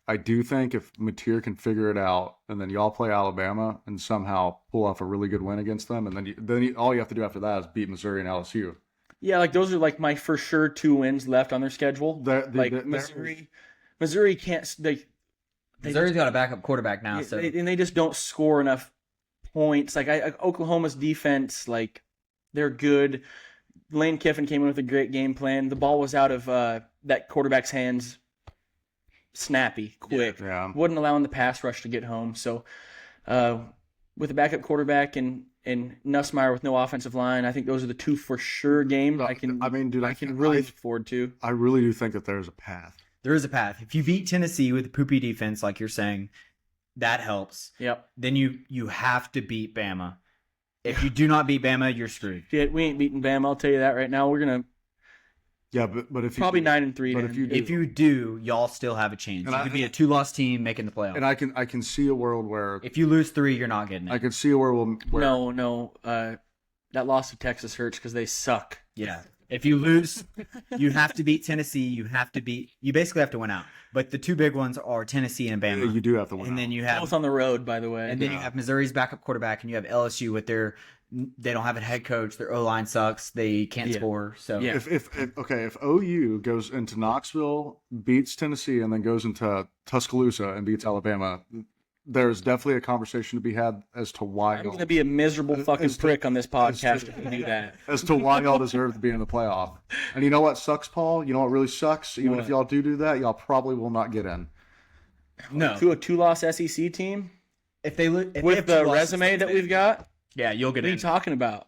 I do think if Mateer can figure it out, and then y'all play Alabama and somehow pull off a really good win against them, and then all you have to do after that is beat Missouri and LSU. Yeah, like those are like my for sure 2 wins left on their schedule. Missouri can't. Missouri's got a backup quarterback now, so And they just don't score enough points. Like Oklahoma's defense, like they're good. Lane Kiffin came in with a great game plan. The ball was out of that quarterback's hands. Snappy, quick. Yeah. Wasn't allowing the pass rush to get home. So, with a backup quarterback and Nussmeier with no offensive line, I think those are the 2 for sure games I can really look forward to. I really do think that there's a path. there is a path. If you beat Tennessee with a poopy defense, like you're saying, that helps. Yep. Then you have to beat Bama. If you do not beat Bama, you're screwed. Shit, we ain't beating Bama. I'll tell you that right now. We're gonna Yeah, but if you probably do, 9-3. But then. if you do, If you do, y'all still have a chance. And You I- could be a 2-loss team making the playoffs. and I can see a world where If you lose 3, you're not getting it. I can see a world where No. That loss to Texas hurts because they suck. Yeah. If you lose, you have to beat Tennessee. You basically have to win out. But the 2 big ones are Tennessee and Bama. you do have to win. And then you have Both on the road, by the way. And then you have Missouri's backup quarterback, and you have LSU with they don't have a head coach. Their O-line sucks. They can't score. So Yeah. If OU goes into Knoxville, beats Tennessee, and then goes into Tuscaloosa and beats Alabama, there's definitely a conversation to be had as to why I'm going to be a miserable fucking prick on this podcast if you do that. as to why y'all deserve to be in the playoff. And you know what sucks, Paul? You know what really sucks? Even if y'all do that, y'all probably will not get in. no. To a 2-loss SEC team If they with have the 2 losses, resume that we've got, yeah, you'll get what are you in. talking about?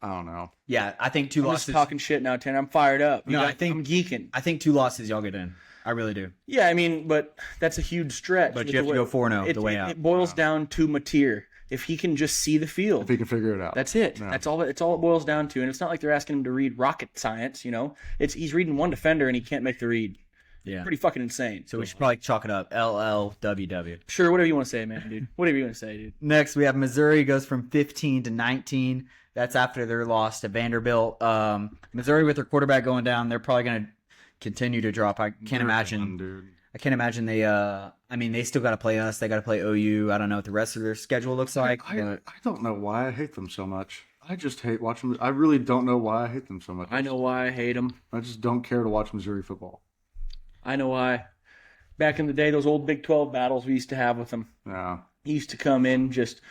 I don't know. Yeah, I think 2 I'm losses. just talking shit now, Tanner. I'm fired up. No, I think- I'm geeking. I think 2 losses, y'all get in. I really do. Yeah, I mean, but that's a huge stretch. But with you have the to way- go 4-0 the way out. It boils down to Mateer. If he can just see the field, If he can figure it out. that's it. Yeah. That's all. It's all it boils down to. And it's not like they're asking him to read rocket science. You know, he's reading one defender and he can't make the read. Yeah. Pretty fucking insane. So we should probably chalk it up. LLWW. Sure, whatever you want to say, man, dude. Whatever you want to say, dude. Next, we have Missouri goes from 15 to 19. That's after their loss to Vanderbilt. Missouri with their quarterback going down, they're probably going to continue to drop. I can't imagine. Dude. I can't imagine they. I mean, they still got to play us. They got to play OU. I don't know what the rest of their schedule looks like. I don't know why I hate them so much. I just hate watching them. I really don't know why I hate them so much. I know why I hate them. I just don't care to watch Missouri football. I know why. Back in the day, those old Big 12 battles we used to have with them. Yeah. He used to come in just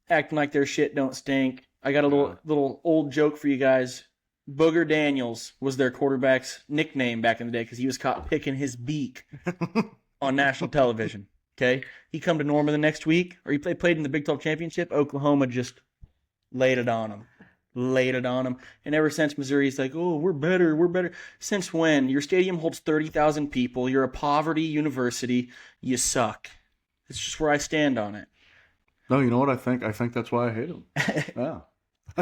acting like their shit don't stink. I got a little old joke for you guys. Booger Daniels was their quarterback's nickname back in the day because he was caught picking his beak on national television. Okay, he come to Norman the next week, or he played in the Big 12 championship. Oklahoma just laid it on him. And ever since, Missouri's like, oh, we're better. Since when? Your stadium holds 30,000 people. You're a poverty university. You suck. It's just where I stand on it. No, you know what I think? I think that's why I hate them. Yeah.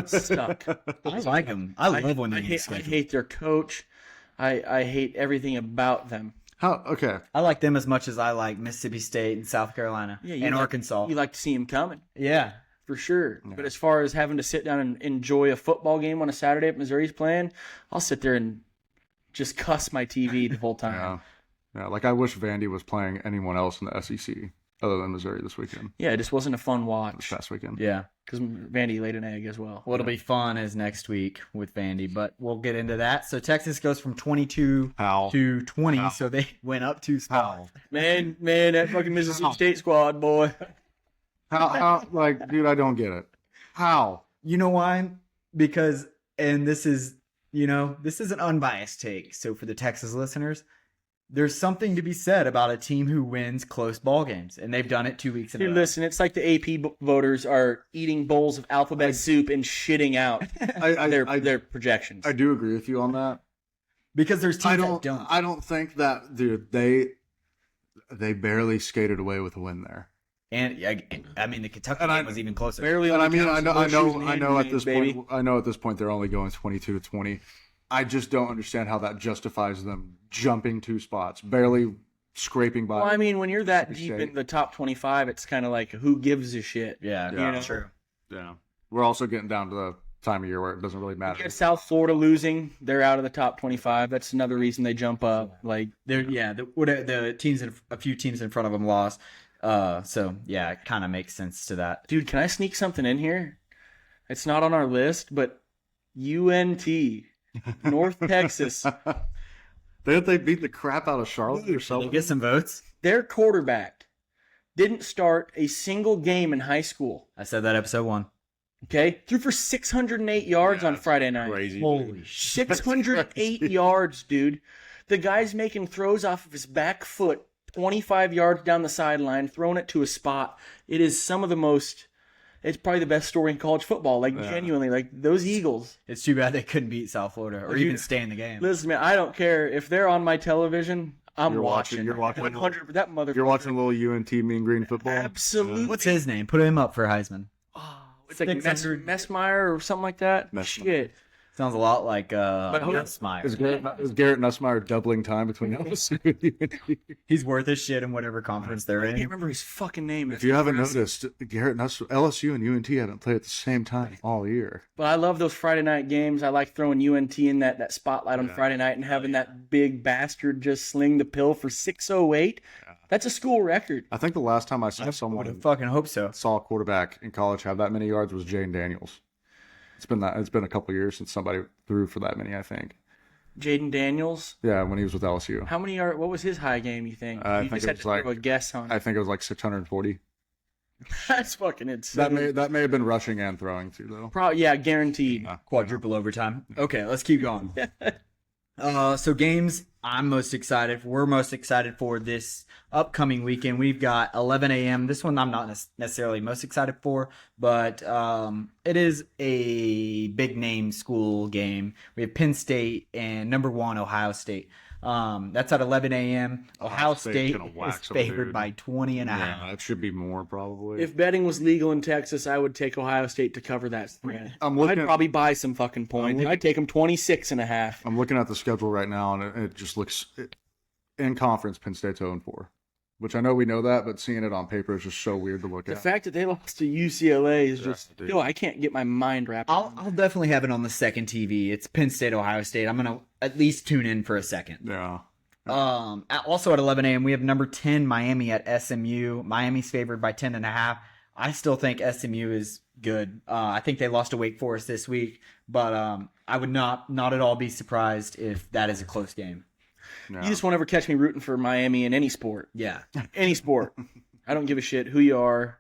Suck. I like them. I love when they get I hate their coach. I hate everything about them. How? Okay. I like them as much as I like Mississippi State and South Carolina and Arkansas. You like to see them coming. Yeah. For sure. Yeah. But as far as having to sit down and enjoy a football game on a Saturday if Missouri's playing, I'll sit there and just cuss my TV the whole time. Yeah. Like I wish Vandy was playing anyone else in the SEC other than Missouri this weekend. Yeah, it just wasn't a fun This watch. past weekend. Yeah. Because Vandy laid an egg as well. What'll be fun is next week with Vandy, but we'll get into that. So Texas goes from 22 How? to 20, How? so they went up 2 spots. Man, that fucking Mississippi State squad, boy. How? Like, dude, I don't get it. How? You know why? Because, and this is an unbiased take. So for the Texas listeners, there's something to be said about a team who wins close ball games, and they've done it 2 weeks in a Dude, row. listen, it's like the AP voters are eating bowls of alphabet soup and shitting out their projections. I do agree with you on that. Because there's teams that don't. I don't think that, dude. They barely skated away with a win there. And I mean, the Kentucky And game was even closer. Barely. And I mean, only I counts know snowshoes and at hand this grenades, point, I know at this point they're only going 22-20. I just don't understand how that justifies them jumping 2 spots, barely scraping by. Well, I mean, when you're that Mississippi deep State. in the top 25, it's kind of like, who gives a shit? Yeah, Yeah. know? true. Yeah, we're also getting down to the time of year where it doesn't really You matter. get South Florida losing, they're out of the top 25. That's another reason they jump up. Like, The teams, a few teams in front of them lost. So yeah, it kind of makes sense to that. dude, can I sneak something in here? It's not on our list, but UNT, North Texas, Didn't they beat the crap out of Charlotte or Did they something? get some votes? their quarterback didn't start a single game in high school. I said that episode 1. Okay, threw for 608 yards on Friday night. Crazy. Holy shit! 608 yards, dude. The guy's making throws off of his back foot, 25 yards down the sideline, throwing it to a spot. It is some of the most. It's probably the best story in college football. Like, genuinely, like those Eagles. It's too bad they couldn't beat South Florida or even stay in the game. Listen, man, I don't care if they're on my television. I'm You're watching. watching- you're watching. 100. That mother. You're watching a little UNT Mean Green football. Absolutely. What's his name? Put him up for Heisman. Oh, it's like 600. Messmeyer or something like that. Messmeyer. Shit. Sounds a lot like who- Nussmeier. Is Garrett Nussmeier doubling time between LSU and UNT? He's worth his shit in whatever conference they're I can't in. remember his fucking name. If you haven't noticed, LSU and UNT haven't played at the same time all year. But I love those Friday night games. I like throwing UNT in that spotlight on Friday night and having that big bastard just sling the pill for 608. That's a school record. I think the last time I saw I would someone fucking hope so. saw a quarterback in college have that many yards was Jaden Daniels. It's been a couple of years since somebody threw for that many, I think. Jaden Daniels. Yeah, when he was with LSU. How many are? What was his high game? You think? I You think just it had was to throw a guess on. I think it was like 640. That's fucking insane. That may have been rushing and throwing too, though. Yeah, guaranteed. Quadruple overtime. Okay, let's keep going. So games I'm most excited for. We're most excited for this upcoming weekend. We've got 11 a.m. This one I'm not necessarily most excited for, but it is a big name school game. We have Penn State and number 1 Ohio State. That's at 11 a.m. Ohio State's State gonna is whack some favored dude. by 20 and a half. Yeah, it should be more probably. If betting was legal in Texas, I would take Ohio State to cover that spread. I'm looking I'd at- probably buy some fucking points. I'd take them 26 and a half. I'm looking at the schedule right now, and it just looks in conference. Penn State's 0-4, which I know we know that, but seeing it on paper is just so weird to look The at. fact that they lost to UCLA is just, dude. I can't get my mind wrapped. I'll definitely have it on the second TV. It's Penn State, Ohio State. I'm gonna at least tune in for a second. Yeah, Also at 11 a.m., we have number 10 Miami at SMU. Miami's favored by 10.5. I still think SMU is good. I think they lost to Wake Forest this week, but I would not at all be surprised if that is a close game. No. You just won't ever catch me rooting for Miami in any sport. Yeah. Any sport. I don't give a shit who you are.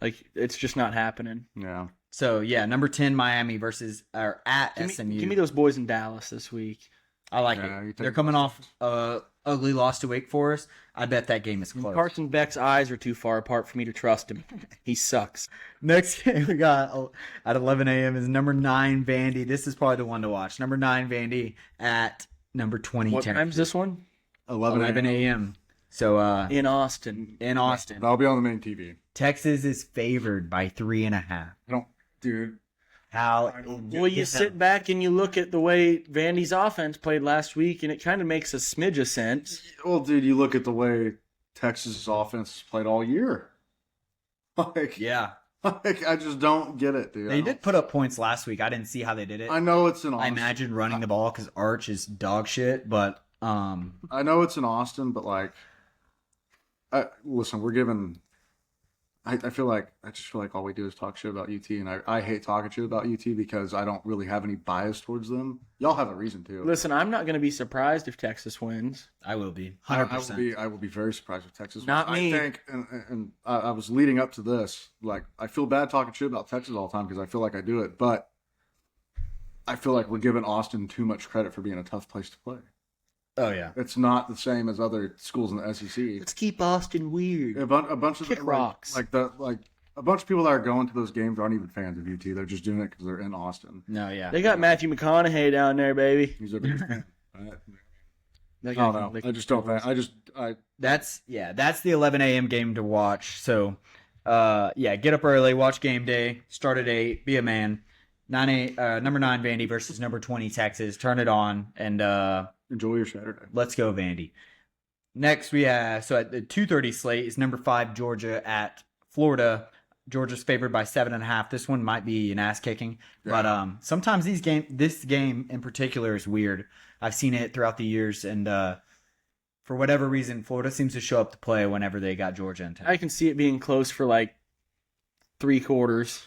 Like, it's just not happening. Yeah. So, yeah, number 10 Miami versus or at SMU. Give me those boys in Dallas this week. I like Yeah, you it. take They're coming off ugly loss to Wake Forest. I bet that game is close. Carson Beck's eyes are too far apart for me to trust him. He sucks. Next game we got at 11 a.m. is number 9 Vandy. This is probably the one to watch. Number 9 Vandy at number 20. What time's this one? 11 a.m. So In Austin. That'll be on the main TV. Texas is favored by 3.5. Dude. How? Well, you sit back and you look at the way Vandy's offense played last week, and it kind of makes a smidge of sense. Well, dude, you look at the way Texas' offense has played all year. Yeah. I just don't get it, dude. They did put up points last week. I didn't see how they did it. I know it's in I Austin. imagine running the ball because Arch is dog shit, but I know it's in Austin, but listen, we're giving. I just feel like all we do is talk shit about UT, and I hate talking shit about UT because I don't really have any bias towards them. Y'all have a reason to. Listen, I'm not going to be surprised if Texas wins. I will be 100%. I will be very surprised if Texas wins. Not me. I think, and I was leading up to this. Like, I feel bad talking shit about Texas all the time because I feel like I do it, but I feel like we're giving Austin too much credit for being a tough place to play. Oh yeah. It's not the same as other schools in the SEC. Let's keep Austin weird. A bunch of Kick rocks. a bunch of people that are going to those games aren't even fans of UT. They're just doing it because they're in Austin. No, yeah. They got Matthew McConaughey down there, baby. He's a big fan. I They don't got- know. I just don't think. That's the 11 a.m. game to watch. So, get up early, watch game day, start at 8, be a man. Number 9 Vandy versus number 20 Texas. Turn it on and enjoy your Saturday. let's go Vandy. Next we have at the 2:30 slate is number 5 Georgia at Florida. Georgia's favored by 7.5. This one might be an ass kicking, but sometimes this game in particular is weird. I've seen it throughout the years, and for whatever reason, Florida seems to show up to play whenever they got Georgia in town. I can see it being close for like 3 quarters.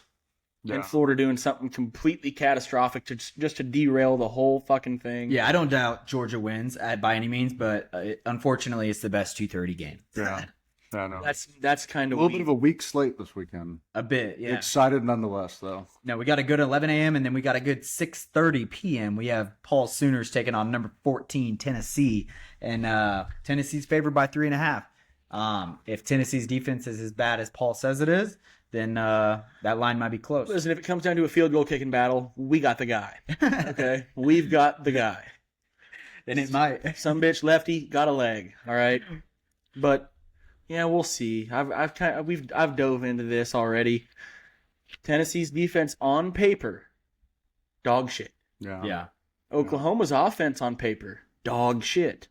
Yeah. And Florida doing something completely catastrophic just to derail the whole fucking thing. Yeah, I don't doubt Georgia wins by any means, but unfortunately, it's the best 2:30 game. Yeah. I know. That's kind A of little bit of a weak slate this weekend. A bit, yeah. Excited nonetheless, though. No, we got a good 11 a.m. and then we got a good 6:30 p.m. We have Paul Sooners taking on number 14 Tennessee, and Tennessee's favored by 3.5. If Tennessee's defense is as bad as Paul says it is, then that line might be close. Listen, if it comes down to a field goal kicking battle, we got the guy. Okay, we've got the guy. Then it might. Some bitch lefty got a leg. All right, but yeah, we'll see. I've dove into this already. Tennessee's defense on paper, dog shit. Yeah. Yeah. Oklahoma's offense on paper, dog shit.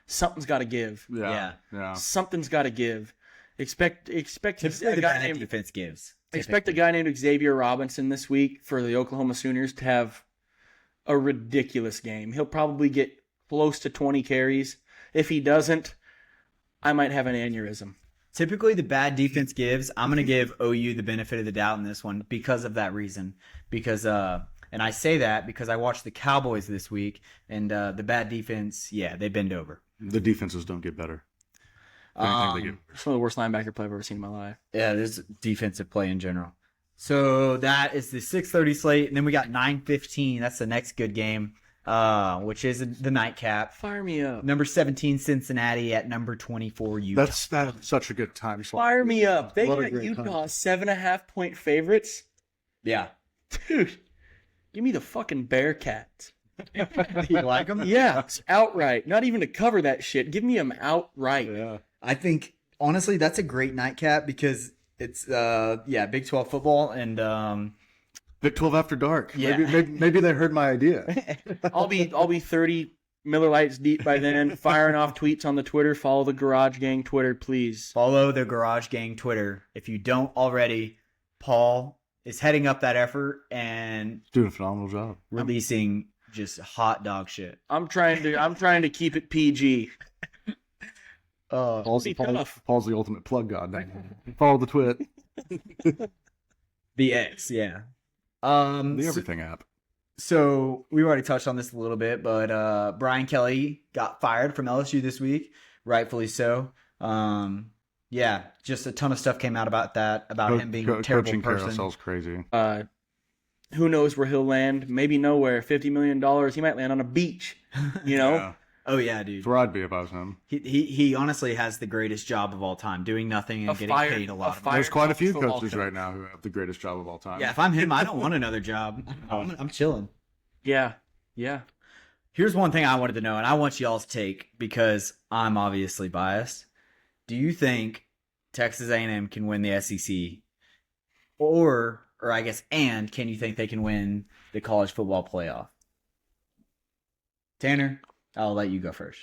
Something's got to give. Yeah. Something's got to give. Expect Typically, a the guy bad named defense gives. Expect a guy named Xavier Robinson this week for the Oklahoma Sooners to have a ridiculous game. He'll probably get close to 20 carries. If he doesn't, I might have an aneurysm. Typically, the bad defense gives. I'm going to give OU the benefit of the doubt in this one because of that reason. Because, and I say that because I watched the Cowboys this week, and the bad defense, they bend over. The defenses don't get better. It's one of the worst linebacker play I've ever seen in my life. Yeah, there's defensive play in general. So that is the 6:30 slate, and then we got 9:15. That's the next good game, which is the nightcap. Fire me up. Number 17 Cincinnati at number 24 Utah. That's such a good time. Fire me up. They What a got great Utah time. 7.5 point favorites. Yeah. Dude, give me the fucking Bearcats. You like them? Yeah, outright. Not even to cover that shit. Give me them outright. Yeah. I think honestly that's a great nightcap because it's Big 12 football and Big 12 after dark. Yeah. Maybe they heard my idea. I'll be 30 Miller Lights deep by then, firing off tweets on the Twitter. Follow the Garage Gang Twitter, please. follow the Garage Gang Twitter if you don't already. Paul is heading up that effort and Doing a phenomenal job. releasing just hot dog shit. I'm trying to keep it PG. Paul's, be Paul's, tough. Paul's the ultimate plug god. Follow the twit. The X, yeah. The everything app. So we already touched on this a little bit, but Brian Kelly got fired from LSU this week, rightfully so. Yeah, just a ton of stuff came out about that, about him being a terrible coaching person. carousel's crazy. Who knows where he'll land? Maybe nowhere. $50 million. He might land on a beach. You know? Yeah. Oh yeah, dude. That's where I'd be if I was him. He honestly has the greatest job of all time, doing nothing and getting paid a lot of money. There's quite a few football coaches coach. right now who have the greatest job of all time. Yeah, if I'm him, I don't want another job. I'm chilling. Yeah. Yeah. Here's one thing I wanted to know, and I want y'all's take because I'm obviously biased. Do you think Texas A&M can win the SEC, or I guess, and can you think they can win the college football playoff? Tanner, I'll let you go first.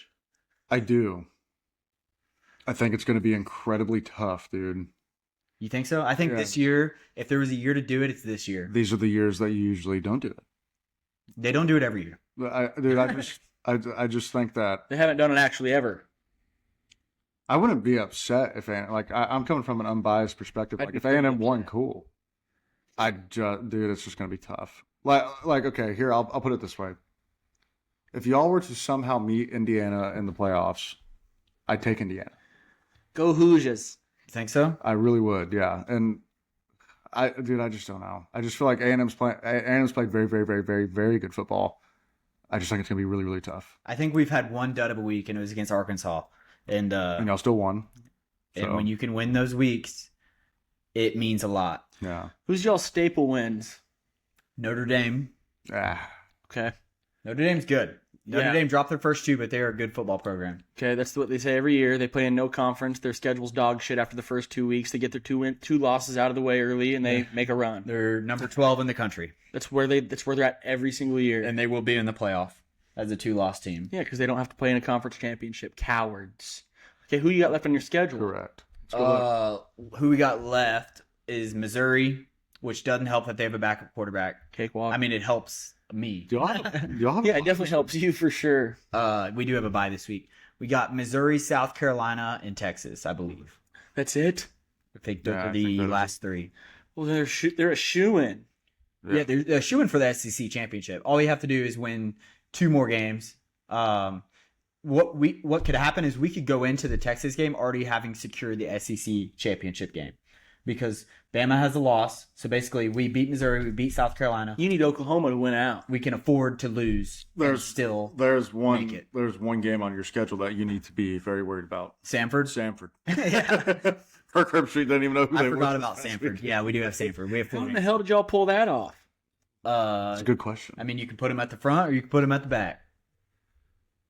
I do. I think it's going to be incredibly tough, dude. You think so? I think this year, if there was a year to do it, it's this year. These are the years that you usually don't do it. They don't do it every year. I just think that They haven't done it actually ever. I wouldn't be upset if I'm coming from an unbiased perspective. Like if A&M won, cool. Dude, it's just gonna be tough. Like okay, here I'll put it this way. If y'all were to somehow meet Indiana in the playoffs, I'd take Indiana. Go Hoosiers. You think so? I really would, yeah. And I just don't know. I just feel like A&M's played very, very, very, very, very good football. I just think it's gonna be really, really tough. I think we've had one dud of a week, and it was against Arkansas. And y'all still won. So. And when you can win those weeks, it means a lot. Yeah. Who's y'all staple wins? Notre Dame. Okay. Notre Dame's good. Notre Yeah. Dame dropped their first two, but they're a good football program. Okay, that's what they say every year. They play in no conference. Their schedule's dog shit after the first 2 weeks. They get their two losses out of the way early, and they make a run. They're number 12 in the country, That's where they're at every single year. and they will be in the playoff as a 2-loss team. Yeah, because they don't have to play in a conference championship. Cowards. Okay, who you got left on your schedule? Correct. Let's go look. Who we got left is Missouri, which doesn't help that they have a backup quarterback. Cakewalk. I mean, it helps me. Do y'all have yeah, it definitely helps you for sure. We do have a bye this week. We got Missouri, South Carolina, and Texas, I believe. That's it. I think Yeah, I they're think the that is- last three. Well, they're a shoe-in. Yeah, they're shooing for the SEC championship. All we have to do is win 2 more games. What could happen is we could go into the Texas game already having secured the SEC championship game, because Bama has a loss. So basically, we beat Missouri, we beat South Carolina. You need Oklahoma to win out. We can afford to lose. And There's still There's Make it. one game on your schedule that you need to be very worried about. Sanford. Sanford. Yeah. Kirk Herbstreit didn't even know who I they were. forgot about Sanford. Yeah, we do have Sanford. We have How 4 in the games. hell did y'all pull that off? That's a good question. I mean, you can put him at the front or you can put him at the back.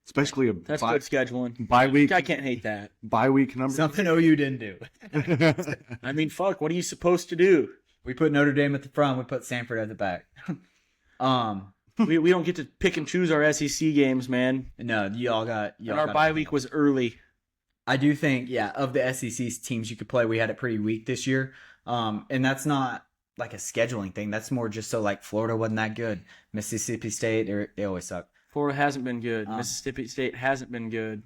It's basically a That's good scheduling. bye week. I can't hate that. Bye week number. Something OU didn't do. I mean, fuck. What are you supposed to do? We put Notre Dame at the front. We put Sanford at the back. We don't get to pick and choose our SEC games, man. No, y'all got. And our bye week was early. I do think, yeah, of the SEC teams you could play, we had it pretty weak this year. And that's not like a scheduling thing. That's more just so like Florida wasn't that good. Mississippi State, they always suck. Florida hasn't been good. Mississippi State hasn't been good.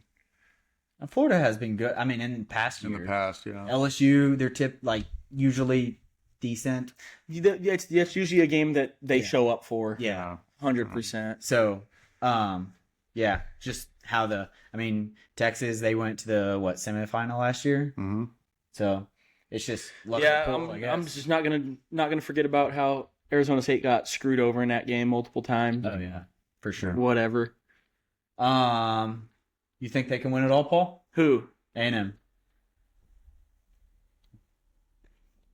And Florida has been good. I mean, in past in years. the past, yeah. LSU, they're like usually decent. It's usually a game that they show up for. Yeah. 100%. So, yeah, just how Texas, they went to the semifinal last year. Mm-hmm. So it's just lucky Yeah, pull, I guess. I'm just not gonna forget about how Arizona State got screwed over in that game multiple times. Oh yeah, for sure. Whatever. You think they can win it all, Paul? Who? A&M.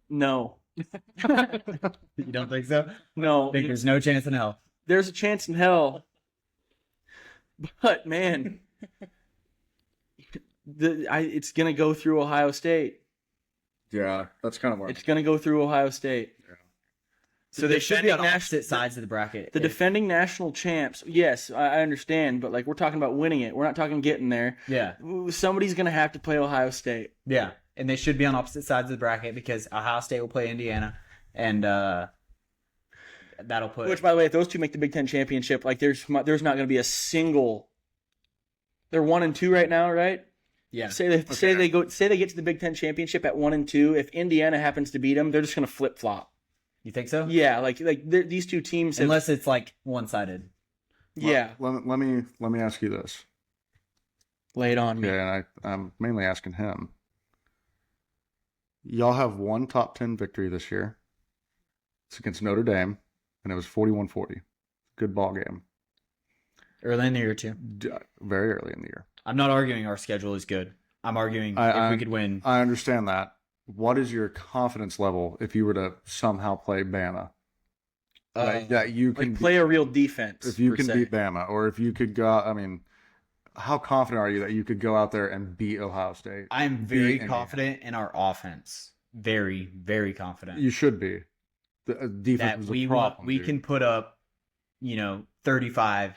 No. You don't think so? No. I think there's no chance in hell. There's a chance in hell. But man, it's gonna go through Ohio State. Yeah, that's kind of where It's gonna go through Ohio State. So they should be on Defending opposite sides of the bracket. The defending national champs, yes, I understand, but like we're talking about winning it. We're not talking getting there. Yeah. Somebody's gonna have to play Ohio State. Yeah. And they should be on opposite sides of the bracket because Ohio State will play Indiana, and that'll put. Which, by the way, if those two make the Big Ten championship, like there's not gonna be a single. They're 1-2 right now, right? Yeah. Say they get to the Big Ten championship at 1-2. If Indiana happens to beat them, they're just gonna flip flop. You think so? Yeah, these two teams. Unless it's like one-sided. Yeah. Let me ask you this. Lay it on me. Yeah, and I'm mainly asking him. Y'all have one top 10 victory this year. It's against Notre Dame, and it was 41-40. Good ball game. Early in the year, too. Very early in the year. I'm not arguing our schedule is good. I'm arguing if we could win. I understand that. What is your confidence level if you were to somehow play Bama? That you can play a real defense. If you can beat Bama, or if you could go, I mean, how confident are you that you could go out there and beat Ohio State? I'm very confident in our offense. Very, very confident. You should be. The defense is a problem. We can put up, 35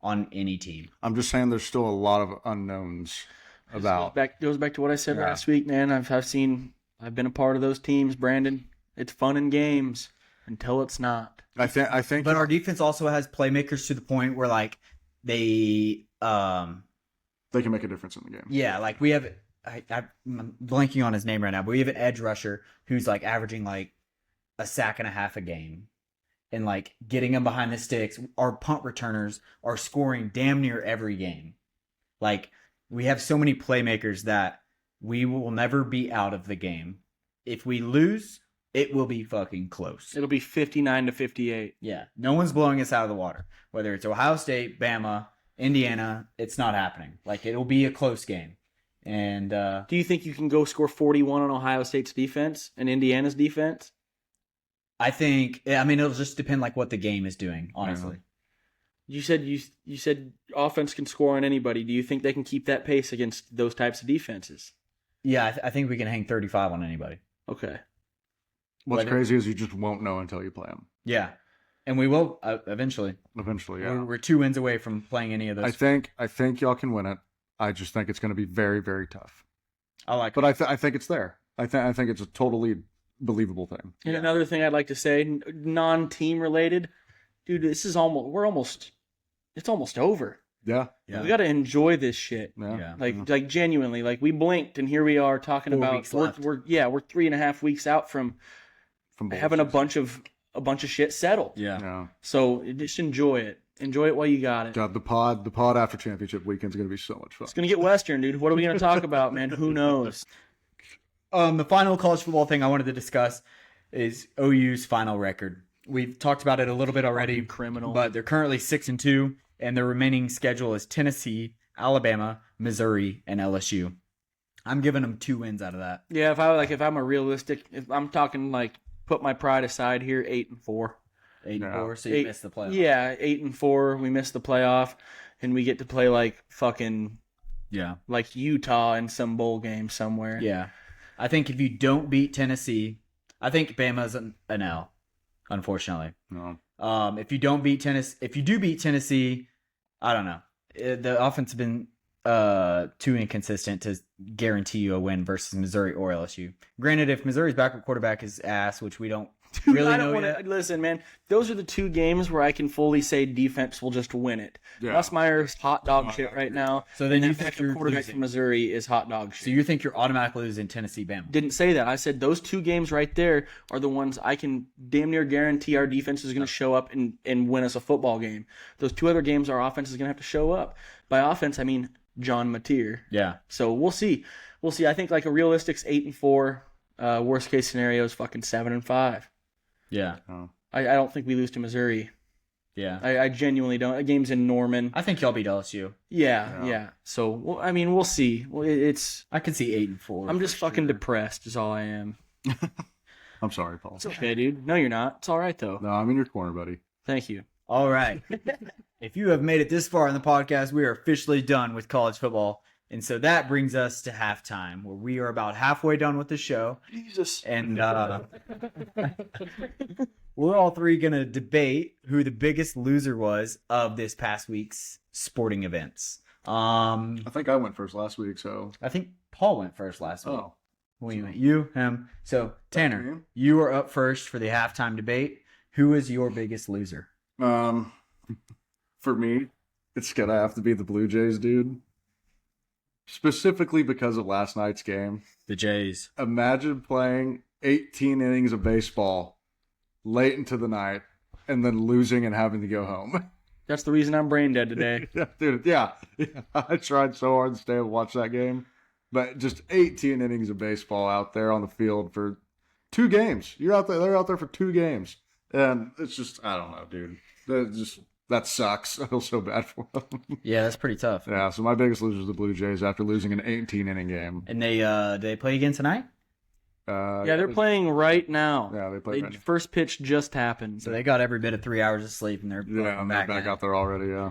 on any team. I'm just saying there's still a lot of unknowns about. Goes back to what I said last week, man. I've been a part of those teams, Brandon. It's fun and games until it's not. I think. But our defense also has playmakers to the point where they can make a difference in the game. Yeah, we have. I'm blanking on his name right now, but we have an edge rusher who's averaging a sack and a half a game. And getting them behind the sticks, our punt returners are scoring damn near every game. We have so many playmakers that we will never be out of the game. If we lose, it will be fucking close. It'll be 59-58. Yeah, no one's blowing us out of the water. Whether it's Ohio State, Bama, Indiana, it's not happening. It'll be a close game. And do you think you can go score 41 on Ohio State's defense and Indiana's defense? I think, it'll just depend what the game is doing, honestly. You said offense can score on anybody. Do you think they can keep that pace against those types of defenses? Yeah, I think we can hang 35 on anybody. Okay. What's crazy is you just won't know until you play them. Yeah, and we will eventually. Eventually, yeah. We're 2 wins away from playing any of those. I think y'all can win it. I just think it's going to be very, very tough. I like it. But I think it's there. I think it's a totally believable thing. And another thing I'd like to say, non-team related, dude, it's almost over. Yeah. We got to enjoy this shit. Yeah. Genuinely, we blinked and here we are talking 4 about weeks left. We're 3.5 weeks out from having a bunch of shit settled. Yeah. So just enjoy it. Enjoy it while you got it. God, the pod after championship weekend is going to be so much fun. It's going to get Western, dude. What are we going to talk about, man? Who knows? The final college football thing I wanted to discuss is OU's final record. We've talked about it a little bit already, criminal. But they're currently 6-2, and their remaining schedule is Tennessee, Alabama, Missouri, and LSU. I'm giving them 2 wins out of that. Yeah, if I'm a realistic, if I'm talking put my pride aside here, 8-4. 8-4, so you missed the playoff. Yeah, 8-4. We missed the playoff, and we get to play fucking Utah in some bowl game somewhere. Yeah. I think if you don't beat Tennessee, I think Bama's an L, unfortunately. No. If you do beat Tennessee, I don't know. The offense has been too inconsistent to guarantee you a win versus Missouri or LSU. Granted, if Missouri's backup quarterback is ass, which we don't really know yet. Listen, man, those are the 2 games where I can fully say defense will just win it. Yeah. Nussmeier's hot dog shit right now. So then you think think your quarterback from Missouri is hot dog shit. So you think you're automatically losing Tennessee, Bama? Didn't say that. I said those 2 games right there are the ones I can damn near guarantee our defense is going to show up and win us a football game. Those 2 other games, our offense is going to have to show up. By offense, I mean John Mateer. Yeah. So we'll see. I think a realistic's 8-4. Worst case scenario is fucking 7-5. Yeah. Oh. I don't think we lose to Missouri. Yeah. I genuinely don't. A game's in Norman. I think y'all beat LSU. Yeah. So, we'll see. I can see 8-4. I'm just fucking depressed is all I am. I'm sorry, Paul. It's okay, dude. No, you're not. It's all right, though. No, I'm in your corner, buddy. Thank you. All right. If you have made it this far in the podcast, we are officially done with college football. And so that brings us to halftime, where we are about halfway done with the show. Jesus. And we're all 3 going to debate who the biggest loser was of this past week's sporting events. I think I went first last week, so. I think Paul went first last week. Oh. We went you, him. So, Tanner, you are up first for the halftime debate. Who is your biggest loser? For me, it's going to have to be the Blue Jays, dude. specifically because of last night's game. The Jays. Imagine playing 18 innings of baseball late into the night and then losing and having to go home. That's the reason I'm brain dead today. Dude, yeah. I tried so hard to stay and watch that game. But just 18 innings of baseball out there on the field for 2 games. They're out there for 2 games. And it's just, I don't know, dude. That sucks. I feel so bad for them. Yeah, that's pretty tough. Yeah, so my biggest loser is the Blue Jays after losing an 18-inning game. And they play again tonight? Yeah, they're playing right now. Yeah, they play right now. First pitch just happened. So they got every bit of 3 hours of sleep, and they're back out there already, yeah.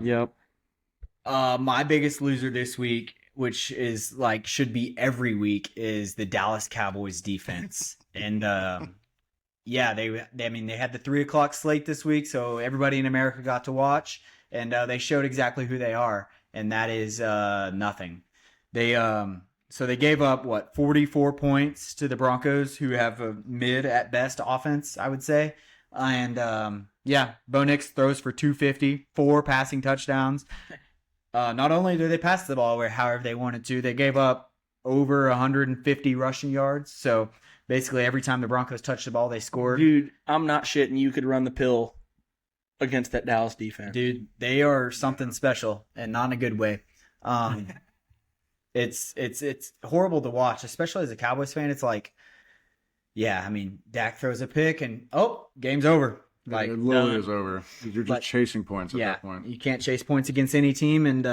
Yep. My biggest loser this week, which is like should be every week, is the Dallas Cowboys defense. And yeah, they had the 3:00 slate this week, so everybody in America got to watch, and they showed exactly who they are, and that is nothing. So they gave up 44 points to the Broncos, who have a mid at best offense, I would say. And yeah, Bo Nix throws for 250, 4 passing touchdowns. Not only do they pass the ball however they wanted to, they gave up over 150 rushing yards. So basically every time the Broncos touched the ball, they scored. Dude, I'm not shitting. You could run the pill against that Dallas defense. Dude, they are something special, and not in a good way. It's horrible to watch, especially as a Cowboys fan. It's like, yeah, I mean, Dak throws a pick and game's over. Like it literally is over. You're just chasing points at that point. You can't chase points against any team, and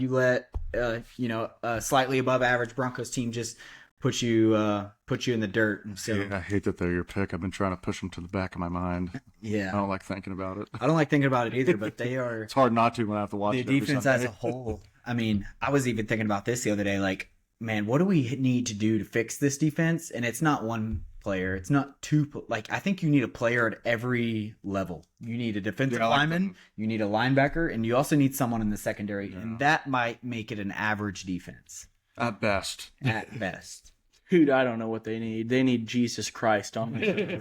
you let a slightly above average Broncos team just put you in the dirt. And so I hate that they're your pick. I've been trying to push them to the back of my mind. Yeah, I don't like thinking about it. I don't like thinking about it either, but they are. It's hard not to when I have to watch the it every defense Sunday. as a whole. I mean, I was even thinking about this the other day. Like, man, what do we need to do to fix this defense? And it's not one player. It's not two. Like, I think you need a player at every level. You need a defensive lineman. You need a linebacker, and you also need someone in the secondary. Yeah. And that might make it an average defense. At best. At best. Dude, I don't know what they need. They need Jesus Christ on me.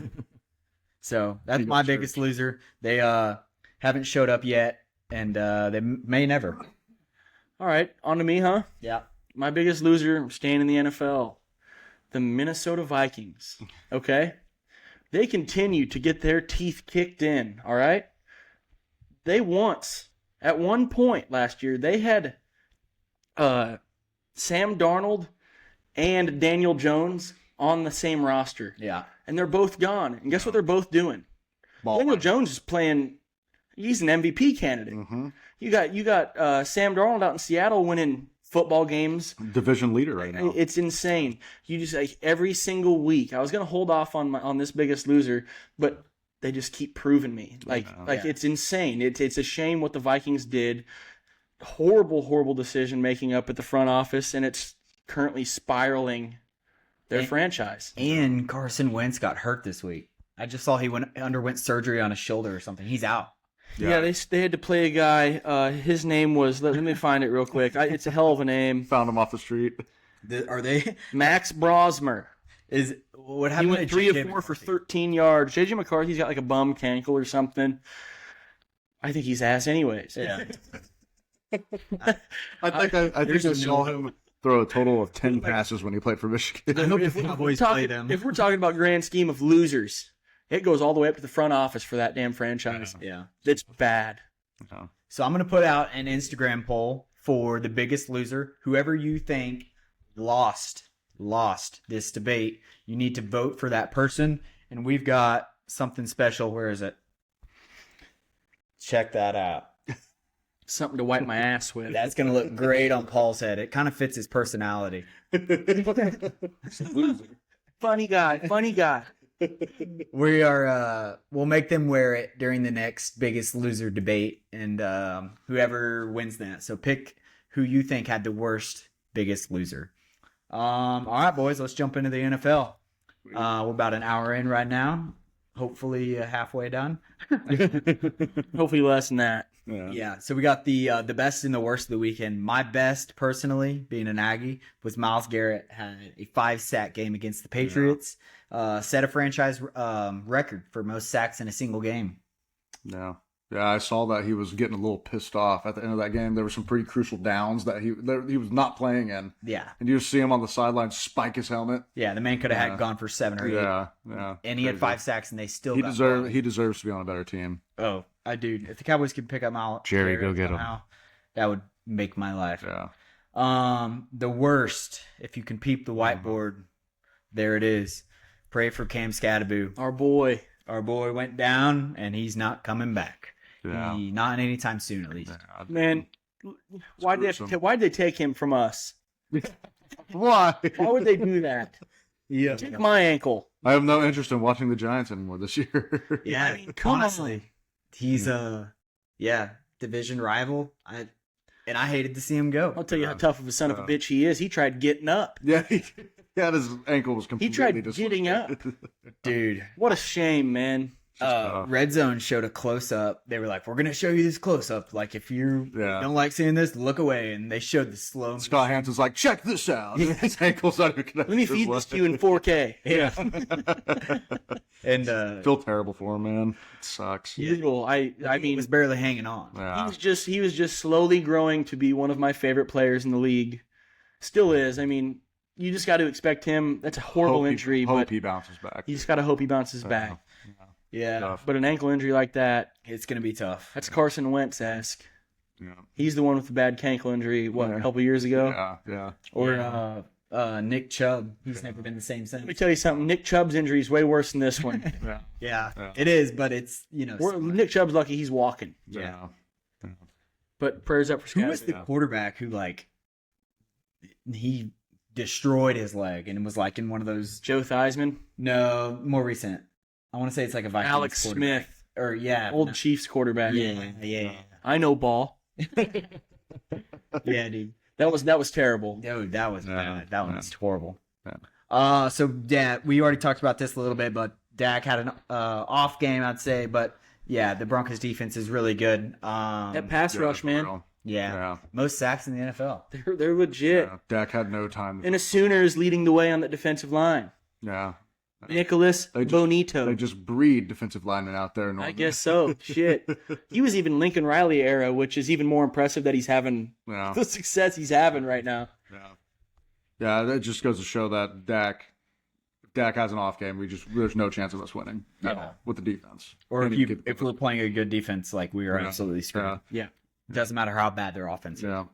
So that's my biggest loser. They haven't showed up yet, and they may never. All right, on to me, huh? Yeah. My biggest loser, staying in the NFL, the Minnesota Vikings. Okay? They continue to get their teeth kicked in, all right? At one point last year, they had Sam Darnold and Daniel Jones on the same roster. Yeah. And they're both gone. And guess what they're both doing? Daniel Jones is playing. He's an MVP candidate. Mm-hmm. You got Sam Darnold out in Seattle winning football games. Division leader right now. It's insane. You just like every single week. I was gonna hold off on this biggest loser, but they just keep proving me. It's insane. It's a shame what the Vikings did. Horrible decision making up at the front office, and it's currently spiraling their franchise. And Carson Wentz got hurt this week. I just saw he underwent surgery on his shoulder or something. He's out. Yeah, they had to play a guy. His name was. Let me find it real quick. It's a hell of a name. Found him off the street. Are they Max Brosmer? What happened? He went 3 of 4 for 13 yards. JJ McCarthy's got like a bum cankle or something. I think he's ass anyways. Yeah. I think I saw him throw a total of 10 passes when he played for Michigan. I hope the Cowboys play them. If we're talking about grand scheme of losers, it goes all the way up to the front office for that damn franchise. Yeah. It's bad. No. So I'm going to put out an Instagram poll for the biggest loser. Whoever you think lost this debate, you need to vote for that person. And we've got something special. Where is it? Check that out. Something to wipe my ass with. That's going to look great on Paul's head. It kind of fits his personality. Funny guy. We'll make them wear it during the next biggest loser debate, and whoever wins that. So pick who you think had the worst biggest loser. All right, boys, let's jump into the NFL. We're about an hour in right now. Hopefully halfway done. Hopefully less than that. Yeah. So we got the best and the worst of the weekend. My best, personally, being an Aggie, was Myles Garrett had a 5-sack game against the Patriots. Set a franchise record for most sacks in a single game. No. Yeah, I saw that he was getting a little pissed off at the end of that game. There were some pretty crucial downs that he was not playing in. Yeah. And you just see him on the sideline spike his helmet. Yeah, the man could have had gone for 7 or 8. Yeah. And he had 5 sacks, and they still He got deserves to be on a better team. Oh, I do. If the Cowboys could pick up Mal Jerry, Garrett go get him. somehow, that would make my life. Yeah. The worst, if you can peep the whiteboard, there it is. Pray for Cam Scattaboo. Our boy. Our boy went down, and he's not coming back. Yeah. Not anytime soon, at least. Yeah. Man, why'd they take him from us? Why? Why would they do that? Yeah. Take my ankle. I have no interest in watching the Giants anymore this year. Yeah, I mean, come honestly. He's division rival. I hated to see him go. I'll tell you how tough of a son of a bitch he is. He tried getting up. Yeah, his ankle was completely He tried dislocated. getting up. Dude. What a shame, man. Red Zone showed a close up. They were like, "We're gonna show you this close up. Like, if you don't like seeing this, look away." And they showed the slow. Scott Hanson's like, "Check this out." His ankle's not even connected. Let me feed this to you in 4K. Yeah. And feel terrible for him, man. It sucks. Brutal. I he mean, was barely hanging on. Yeah. he was just slowly growing to be one of my favorite players in the league. Still is. I mean, you just got to expect him. That's a horrible injury, Hope but he bounces back. you just got to hope he bounces back. Yeah, Tough. But an ankle injury like that, it's gonna be tough. that's Carson Wentz-esque. Yeah. He's the one with the bad ankle injury, a couple years ago? Yeah. Or Nick Chubb. He's never been the same Let me since. tell you something. Nick Chubb's injury is way worse than this one. Yeah, Yeah. it is, but it's Nick Chubb's lucky he's walking. Yeah. But prayers up for Who was Scott. the quarterback who he destroyed his leg and was like in one of those? Joe Theismann, No, more recent. I want to say it's like a Vikings Alex quarterback. Smith, Or old Chiefs quarterback. Yeah. I know ball. Yeah, dude. That was terrible. Dude, that was bad. That one was horrible. Yeah. So Dak, we already talked about this a little bit, but Dak had an off game, I'd say. But yeah, the Broncos defense is really good. That pass rush, man. Yeah, most sacks in the NFL. They're legit. Yeah. Dak had no time. And a Sooner is leading the way on the defensive line. Yeah. Nicholas Bonito. They just breed defensive linemen out there. I guess so. Shit. He was even Lincoln Riley era, which is even more impressive that he's having the success he's having right now. Yeah, that just goes to show that Dak has an off game. There's no chance of us winning at all with the defense. Or if we're playing a good defense, like we are absolutely screwed. Yeah. It doesn't matter how bad their offense is. Yeah.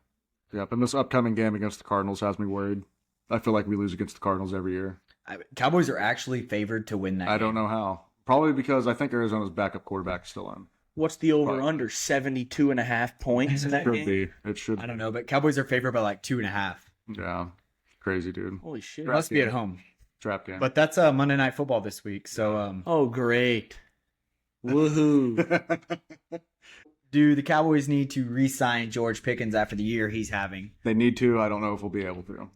Yep. And this upcoming game against the Cardinals has me worried. I feel like we lose against the Cardinals every year. Cowboys are actually favored to win that game. I don't know how. Probably because I think Arizona's backup quarterback is still in. What's the over-under? 72.5 points in that Should game? be. It should. I don't know, but Cowboys are favored by like 2.5. Yeah. Crazy, dude. Holy shit. It must be at home. Trap game. But that's Monday Night Football this week. So, Oh, great. Woohoo. do the Cowboys need to re-sign George Pickens after the year he's having? They need to. I don't know if we'll be able to.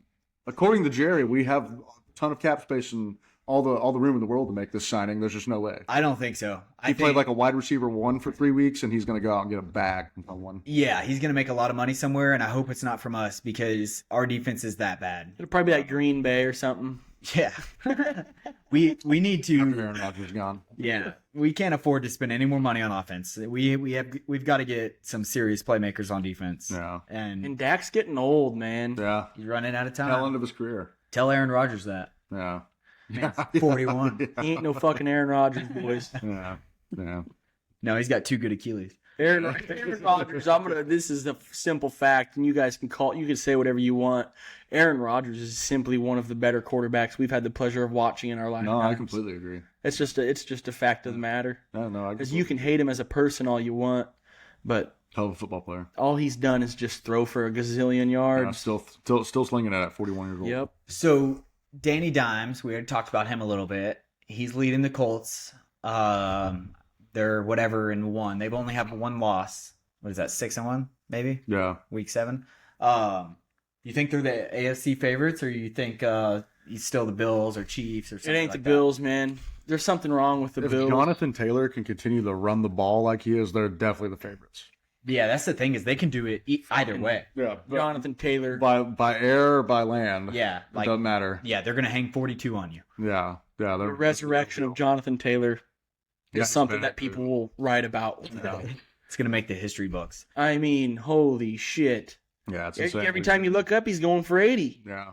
According to Jerry, we have a ton of cap space and all the room in the world to make this signing. There's just no way. I don't think so. He played like a wide receiver 1 for 3 weeks, and he's going to go out and get a bag on one. Yeah, he's going to make a lot of money somewhere, and I hope it's not from us because our defense is that bad. It'll probably be like Green Bay or something. Yeah. we need to. Aaron Rodgers gone. Yeah, we can't afford to spend any more money on offense. We've got to get some serious playmakers on defense. Yeah. And Dak's getting old, man. Yeah. He's running out of time. Tail end of his career. Tell Aaron Rodgers that. Yeah. Man's 41. He ain't no fucking Aaron Rodgers, boys. Yeah. Yeah. No, he's got 2 good Achilles. Aaron Rodgers, this is a simple fact, and you guys you can say whatever you want. Aaron Rodgers is simply one of the better quarterbacks we've had the pleasure of watching in our lifetimes. No, I completely agree. It's just a fact of the matter. No, Because you can hate him as a person all you want, but hell of a football player. all he's done is just throw for a gazillion yards. Yeah, still slinging it at 41 years old. Yep. So Danny Dimes, we already talked about him a little bit. He's leading the Colts. They're whatever in 1. They've only have 1 loss. What is that? 6-1, maybe? Yeah. Week 7. You think they're the AFC favorites, or you think he's still the Bills or Chiefs or It something ain't like the Bills, man. There's something wrong with the If Bills. Jonathan Taylor can continue to run the ball like he is, they're definitely the favorites. that? Yeah, that's the thing is they can do it either way. Yeah. Jonathan Taylor. By air or by land. Yeah, It like doesn't matter. yeah, they're gonna hang 42 on you. Yeah. Yeah. The resurrection of Jonathan Taylor is Yeah, something man. that people will write about. It's gonna make the history books. I mean, holy shit. Yeah, it's insane. Every time you look up, he's going for 80. Yeah.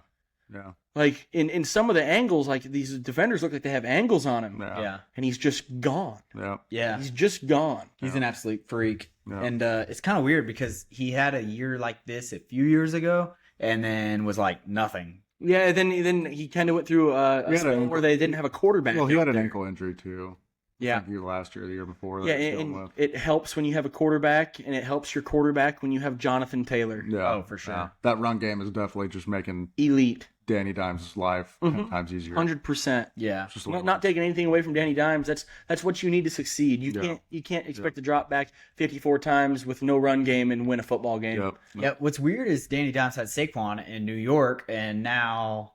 Yeah. Like, in some of the angles, like, these defenders look like they have angles on him. Yeah. And he's just gone. Yeah. Yeah. He's just gone. He's an absolute freak. Yeah. And it's kind of weird because he had a year like this a few years ago and then was like nothing. Yeah, then he kind of went through a spell where they didn't have a quarterback. Well, he had an ankle injury too. Yeah. I think last year, the year before. Yeah, and it helps when you have a quarterback, and it helps your quarterback when you have Jonathan Taylor. Yeah. Oh, for sure. Yeah. That run game is definitely just making Elite. Danny Dimes' life 10 times easier. 100%. Yeah. Just a Not taking anything away from Danny Dimes. That's what you need to succeed. You can't expect to drop back 54 times with no run game and win a football game. Yep. Yeah. What's weird is Danny Dimes had Saquon in New York, and now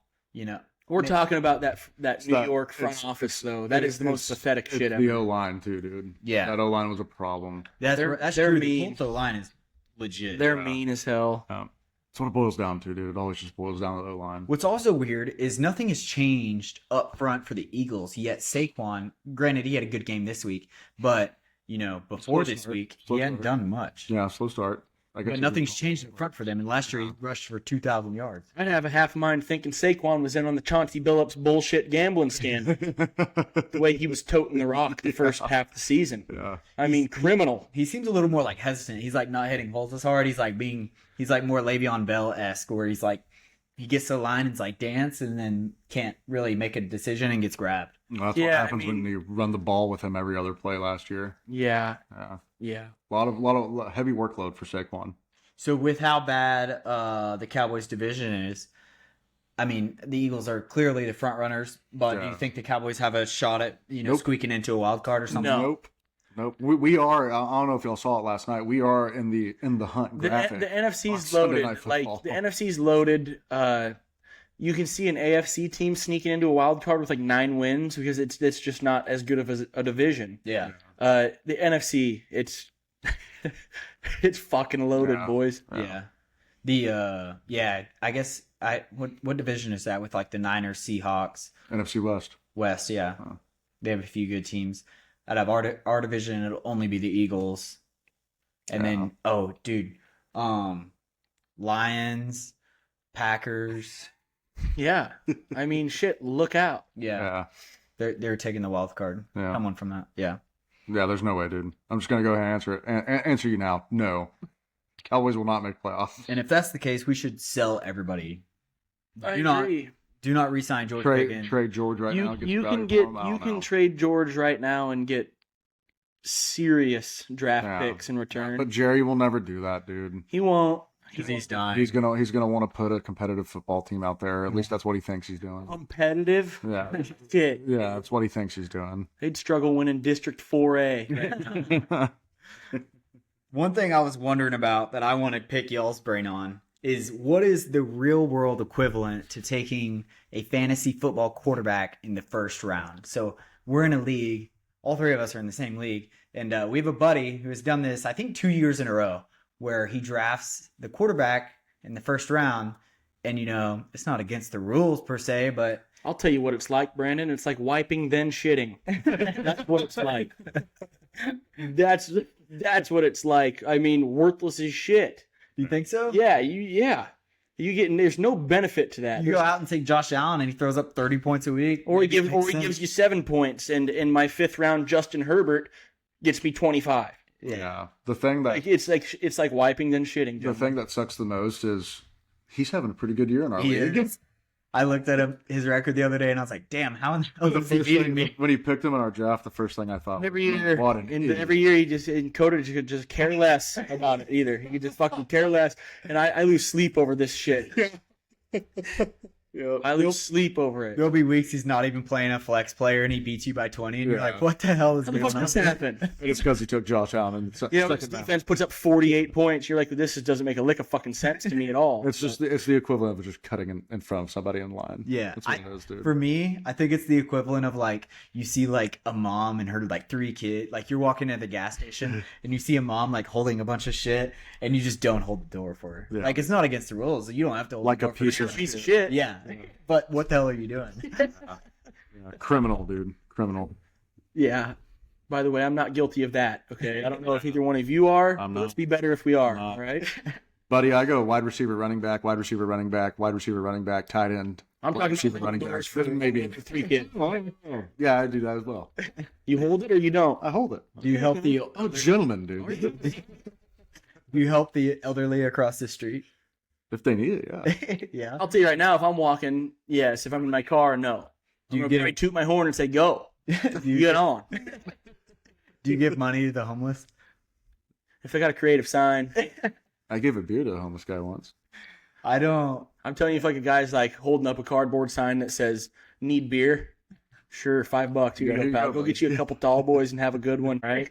We're talking about that New that- York front office, though. That is the most pathetic shit It's the ever. O-line, too, dude. Yeah. That O-line was a problem. that's They're true. The mean. Colts O-line is legit. They're mean as hell. That's what it boils down to, dude. It always just boils down to the O-line. What's also weird is nothing has changed up front for the Eagles. Yet Saquon, granted, he had a good game this week, but before this week, he hadn't done much. Yeah, slow start. But nothing's changed in front for them. And last year, he rushed for 2,000 yards. I'd have a half mind thinking Saquon was in on the Chauncey Billups bullshit gambling scam. The way he was toting the rock the first half of the season. Yeah. I mean, criminal. He seems a little more like hesitant. He's like not hitting holes as hard. He's like more Le'Veon Bell-esque, where he's like, he gets to the line and it's like dance and then can't really make a decision and gets grabbed. Well, that's what happens when you run the ball with him every other play last year. Yeah. Yeah. Yeah. A lot of heavy workload for Saquon. So with how bad the Cowboys division is, I mean, the Eagles are clearly the front runners, but do you think the Cowboys have a shot at, squeaking into a wild card or something? No. Nope. We are. I don't know if y'all saw it last night. We are in the hunt graphic. The NFC's on Sunday loaded. Night Like, Football. the NFC's loaded. You can see an AFC team sneaking into a wild card with like 9 wins because it's just not as good of a division. Yeah. The NFC, it's it's fucking loaded, boys. Yeah. I guess what division is that with like the Niners, Seahawks, NFC West. West, yeah. They have a few good teams. Out of our division, it'll only be the Eagles. And then Lions, Packers. Yeah. I mean, shit, look out. Yeah. They're taking the wild card. Yeah. Someone from that. Yeah. Yeah, there's no way, dude. I'm just gonna go ahead and answer it. Answer you now. No, Cowboys will not make playoffs. And if that's the case, we should sell everybody. I agree. Do not re-sign George Pickens. Trade George right now. You can trade George right now and get serious draft picks in return. But Jerry will never do that, dude. He won't. Because he's dying. He's gonna want to put a competitive football team out there. At least that's what he thinks he's doing. Competitive? Yeah. Shit. Yeah, that's what he thinks he's doing. They'd struggle winning District 4A. One thing I was wondering about that I want to pick y'all's brain on is what is the real world equivalent to taking a fantasy football quarterback in the first round? So we're in a league. All three of us are in the same league. And we have a buddy who has done this, I think, 2 years in a row, where he drafts the quarterback in the first round. And, it's not against the rules per se, but I'll tell you what it's like, Brandon. It's like wiping, then shitting. That's what it's like. That's what it's like. I mean, worthless as shit. you think so? Yeah. There's no benefit to that. You go out and take Josh Allen and he throws up 30 points a week. Or he gives you 7 points, and in my 5th round, Justin Herbert gets me 25. Yeah. The thing that It's like wiping then shitting. the thing that sucks the most is he's having a pretty good year in our league. I looked at his record the other day and I was like, damn, how in the hell is he beating me? When he picked him in our draft, the first thing I thought, Every year, what an idiot. every year he just could just care less about it either. He could just fucking care less, and I lose sleep over this shit. I lose sleep over it. There'll be weeks he's not even playing a flex player and he beats you by 20 and you're like, what the hell is What the going fuck on? just happened? It's because he took Josh Allen. And His defense puts up 48 points. You're like, this doesn't make a lick of fucking sense to me at all. It's the equivalent of just cutting in front of somebody in line. Yeah. That's what it is, dude. For me, I think it's the equivalent of like, you see like a mom and her like 3 kids, like you're walking at the gas station and you see a mom like holding a bunch of shit and you just don't hold the door for her. Yeah. Like it's not against the rules. You don't have to hold Like the a door for piece her. of Piece of shit. Yeah. But what the hell are you doing? Criminal, dude. Criminal. Yeah. By the way, I'm not guilty of that. Okay, I don't know if either one of you are. I'm but not. Let's be better if we are. I'm not. All right. Buddy, I go wide receiver, running back, wide receiver, running back, wide receiver, running back, tight end. I'm wide talking receiver, about running back. doors for Maybe. 3 kids. Yeah, I do that as well. You hold it or you don't. I hold it. Do you help the Oh, gentlemen, dude. do you help the elderly across the street? If they need it, yeah. Yeah. I'll tell you right now, if I'm walking, yes. If I'm in my car, no. Do you I'm get- gonna toot my horn and say, "Go, do you you get on." do you give money to the homeless? If I got a creative sign, I gave a beer to a homeless guy once. I don't. I'm telling you, if like a guy's like holding up a cardboard sign that says "Need beer," sure, $5. You Yeah, go, here you pal. go, Go buddy. get you a couple tall boys and have a good one, right?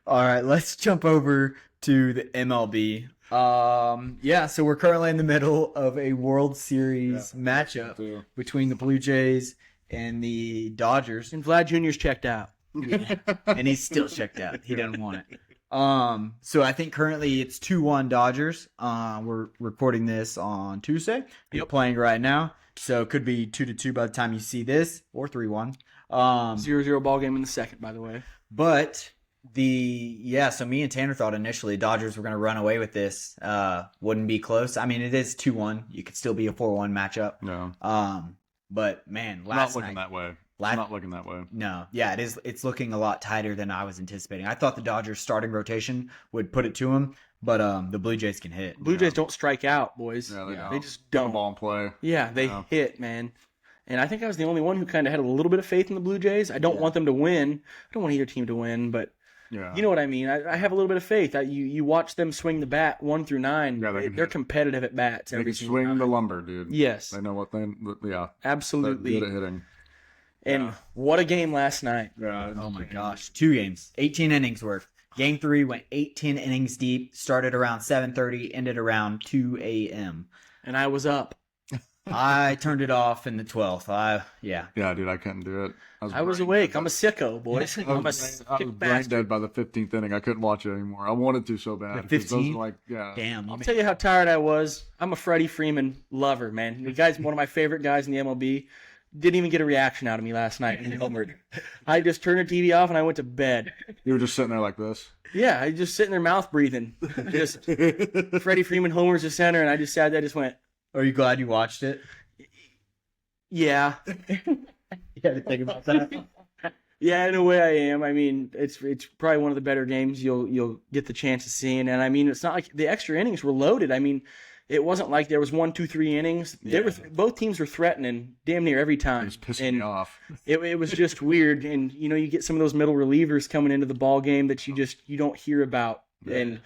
All right, let's jump over to the MLB. Yeah, so we're currently in the middle of a World Series matchup between the Blue Jays and the Dodgers, And Vlad Jr.'s checked out. and he's still checked out. He doesn't want it. So I think currently it's 2-1 Dodgers. We're recording this on Tuesday. You're playing right now, so it could be 2-2 by the time you see this, or 3-1. 0-0 ball game in the second, by the way. But so me and Tanner thought initially Dodgers were going to run away with this. Wouldn't be close. I mean, it is 2-1. You could still be a 4-1 matchup. No. But man, Not last looking night, that way. Last- Not looking that way. no, yeah, it is. It's looking a lot tighter than I was anticipating. I thought the Dodgers starting rotation would put it to them, but the Blue Jays can hit. Blue Jays don't strike out, boys. Yeah, they don't. They just Put the don't. ball in play. Yeah, they Yeah. hit, man. And I think I was the only one who kind of had a little bit of faith in the Blue Jays. I don't want them to win. I don't want either team to win, but Yeah. you know what I mean. I have a little bit of faith. You watch them swing the bat 1 through 9. Yeah, they can They're hit. competitive at bats. They Every can single swing time. the lumber, dude. Yes, They know what they, yeah. They're absolutely. good at hitting. And what a game last night. Yeah. Oh my gosh, 2 games, 18 innings worth. Game 3 went 18 innings deep. Started around 7:30, ended around 2 a.m. And I was up. I turned it off in the 12th. Yeah. Yeah, dude, I couldn't do it. I was brain awake. dead. I'm a sicko, boys. I I'm a was sick brain bastard. dead by the 15th inning. I couldn't watch it anymore. I wanted to so bad. The 'cause those 15th? are like, yeah. Damn. I'll tell you how tired I was. I'm a Freddie Freeman lover, man. The guy's one of my favorite guys in the MLB. Didn't even get a reaction out of me last night when he homered. I just turned the TV off and I went to bed. You were just sitting there like this. Yeah, I just sitting there mouth breathing. Just Freddie Freeman homers the center, and I just sat there, I just went, Are you glad you watched it? yeah. You had to think about that. Yeah, in a way I am. I mean, it's probably one of the better games you'll get the chance of seeing. And I mean, it's not like the extra innings were loaded. I mean, it wasn't like there was 1, 2, 3 innings. They were both teams were threatening damn near every time. It was pissing and me off. It was just weird. And you know, you get some of those middle relievers coming into the ball game that you don't hear about. And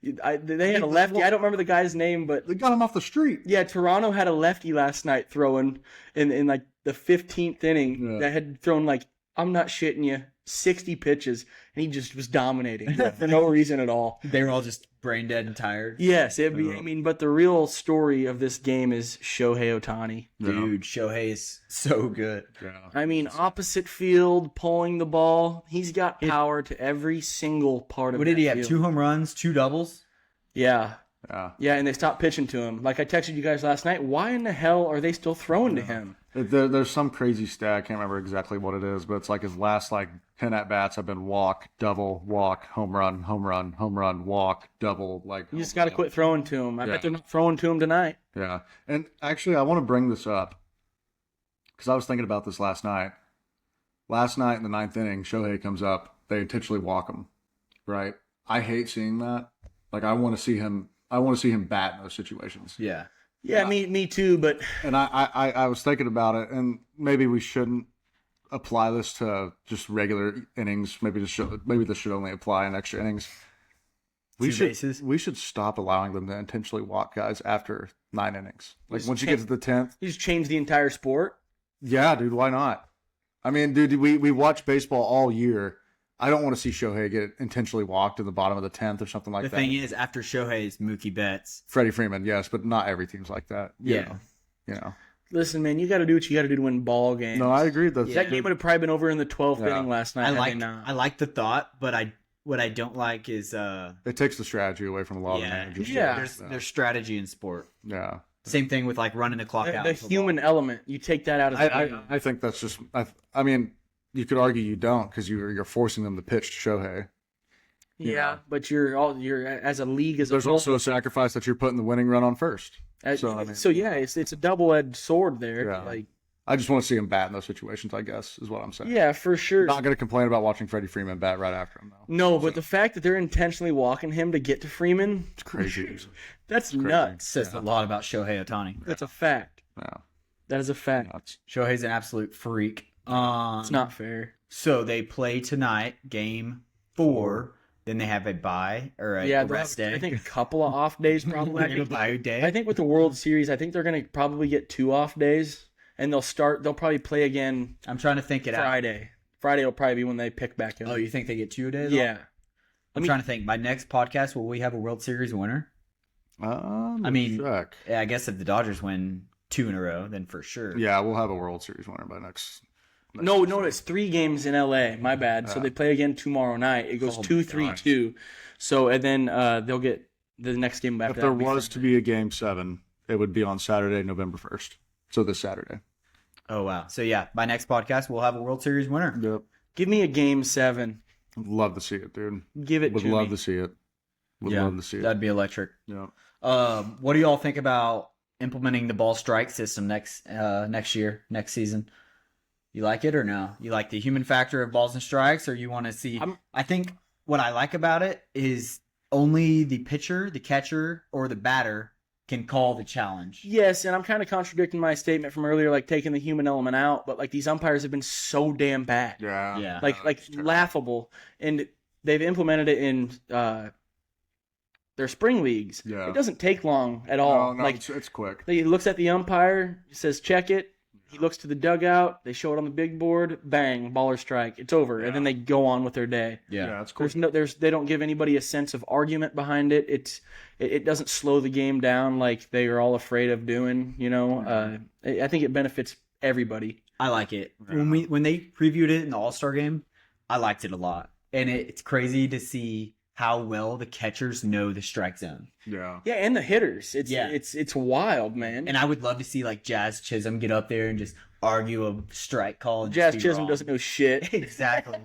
they had a lefty. I don't remember the guy's name, but They got him off the street. yeah, Toronto had a lefty last night throwing in like the 15th inning that had thrown like, I'm not shitting you, 60 pitches, and he just was dominating for no reason at all. They were all just brain dead and tired. Yes, I mean, but the real story of this game is Shohei Ohtani. Dude, Shohei is so good. Yeah. I mean, opposite field, pulling the ball. He's got power to every single part of it. What did he have? 2 home runs, 2 doubles? Yeah. Yeah. Yeah, and they stopped pitching to him. Like I texted you guys last night, why in the hell are they still throwing to him? There's some crazy stat. I can't remember exactly what it is, but it's like his last 10 at bats have been walk, double, walk, home run, home run, home run, walk, double. You just got to quit throwing to him. I Yeah. bet they're not throwing to him tonight. Yeah. And actually, I want to bring this up because I was thinking about this last night. Last night in the 9th inning, Shohei comes up. They intentionally walk him, right? I hate seeing that. Like, I want to see him bat in those situations. Yeah. Yeah, me too. But And I was thinking about it, and maybe we shouldn't apply this to just regular innings. Maybe this should only apply in extra innings. We 2 should bases? we should stop allowing them to intentionally walk guys after 9 innings. Like Just once you get to the 10th, you just changed the entire sport. yeah, dude, why not? I mean, dude, we watch baseball all year. I don't want to see Shohei get intentionally walked in the bottom of the 10th or something like The that. thing is, after Shohei's Mookie Betts. Freddie Freeman, yes, but not every team's like that. Yeah. You know. Listen, man, you got to do what you got to do to win ball games. No, I agree. That That game would have probably been over in the 12th Yeah. inning last night. I like the thought, but what I don't like is it takes the strategy away from a lot of managers. Yeah. there's strategy in sport. Yeah. Same thing with like running the clock out. the in football. human element. You take that out of the game. I think that's just. I mean, you could argue you don't because you're forcing them to pitch to Shohei. Yeah, but you're as a league as There's a whole. also a sacrifice that you're putting the winning run on first. So it's a double-edged sword there. Yeah. Like, I just want to see him bat in those situations, I guess, is what I'm saying. yeah, for sure. Not going to complain about watching Freddie Freeman bat right after him, though. No, but the fact that they're intentionally walking him to get to Freeman, It's crazy. that's crazy. nuts. Says a lot about Shohei Ohtani. That's a fact. Yeah. That is a fact. Nuts. Shohei's an absolute freak. It's not fair. So they play tonight, game 4. Then they have a bye or a Yeah, they'll rest have, day. I think a couple of off days probably. They have a bye day. I think with the World Series, I think they're going to probably get 2 off days, and they'll probably play again I'm trying to think it out. Friday. Friday will probably be when they pick back up. Oh, you think they get 2 days? Yeah. off? I'm trying to think. By next podcast, will we have a World Series winner? I mean, check. Yeah, I guess if the Dodgers win 2 in a row, then for sure. Yeah, we'll have a World Series winner by next. No, it's 3 games in LA. My bad. So they play again tomorrow night. It goes 2-3-2. So, and then they'll get the next game after If that. there will be was Friday. to be a Game 7, it would be on Saturday, November 1st. So this Saturday. Oh, wow. So, yeah, by next podcast, we'll have a World Series winner. Yep. Give me a Game 7. Would love to see it, dude. Give it Would to love me. to see it. Would Yeah, love to see it. That'd be electric. Yeah. What do y'all think about implementing the ball strike system next season? You like it or no? You like the human factor of balls and strikes, or you want to see? I think what I like about it is only the pitcher, the catcher, or the batter can call the challenge. Yes, and I'm kind of contradicting my statement from earlier, like taking the human element out, but like these umpires have been so damn bad. Yeah. Yeah. Like laughable. And they've implemented it in their spring leagues. Yeah. It doesn't take long at all. No, like it's quick. he looks at the umpire, he says check it. He looks to the dugout. They show it on the big board. Bang, baller strike. It's over, and then they go on with their day. Yeah, it's cool. They don't give anybody a sense of argument behind it. It doesn't slow the game down like they are all afraid of doing. You know, I think it benefits everybody. I like it. When they previewed it in the All-Star game, I liked it a lot. And it's crazy to see how well the catchers know the strike zone. Yeah. Yeah, and the hitters. It's wild, man. And I would love to see like Jazz Chisholm get up there and just argue a strike call. And Jazz just be Chisholm wrong. doesn't know shit. Exactly.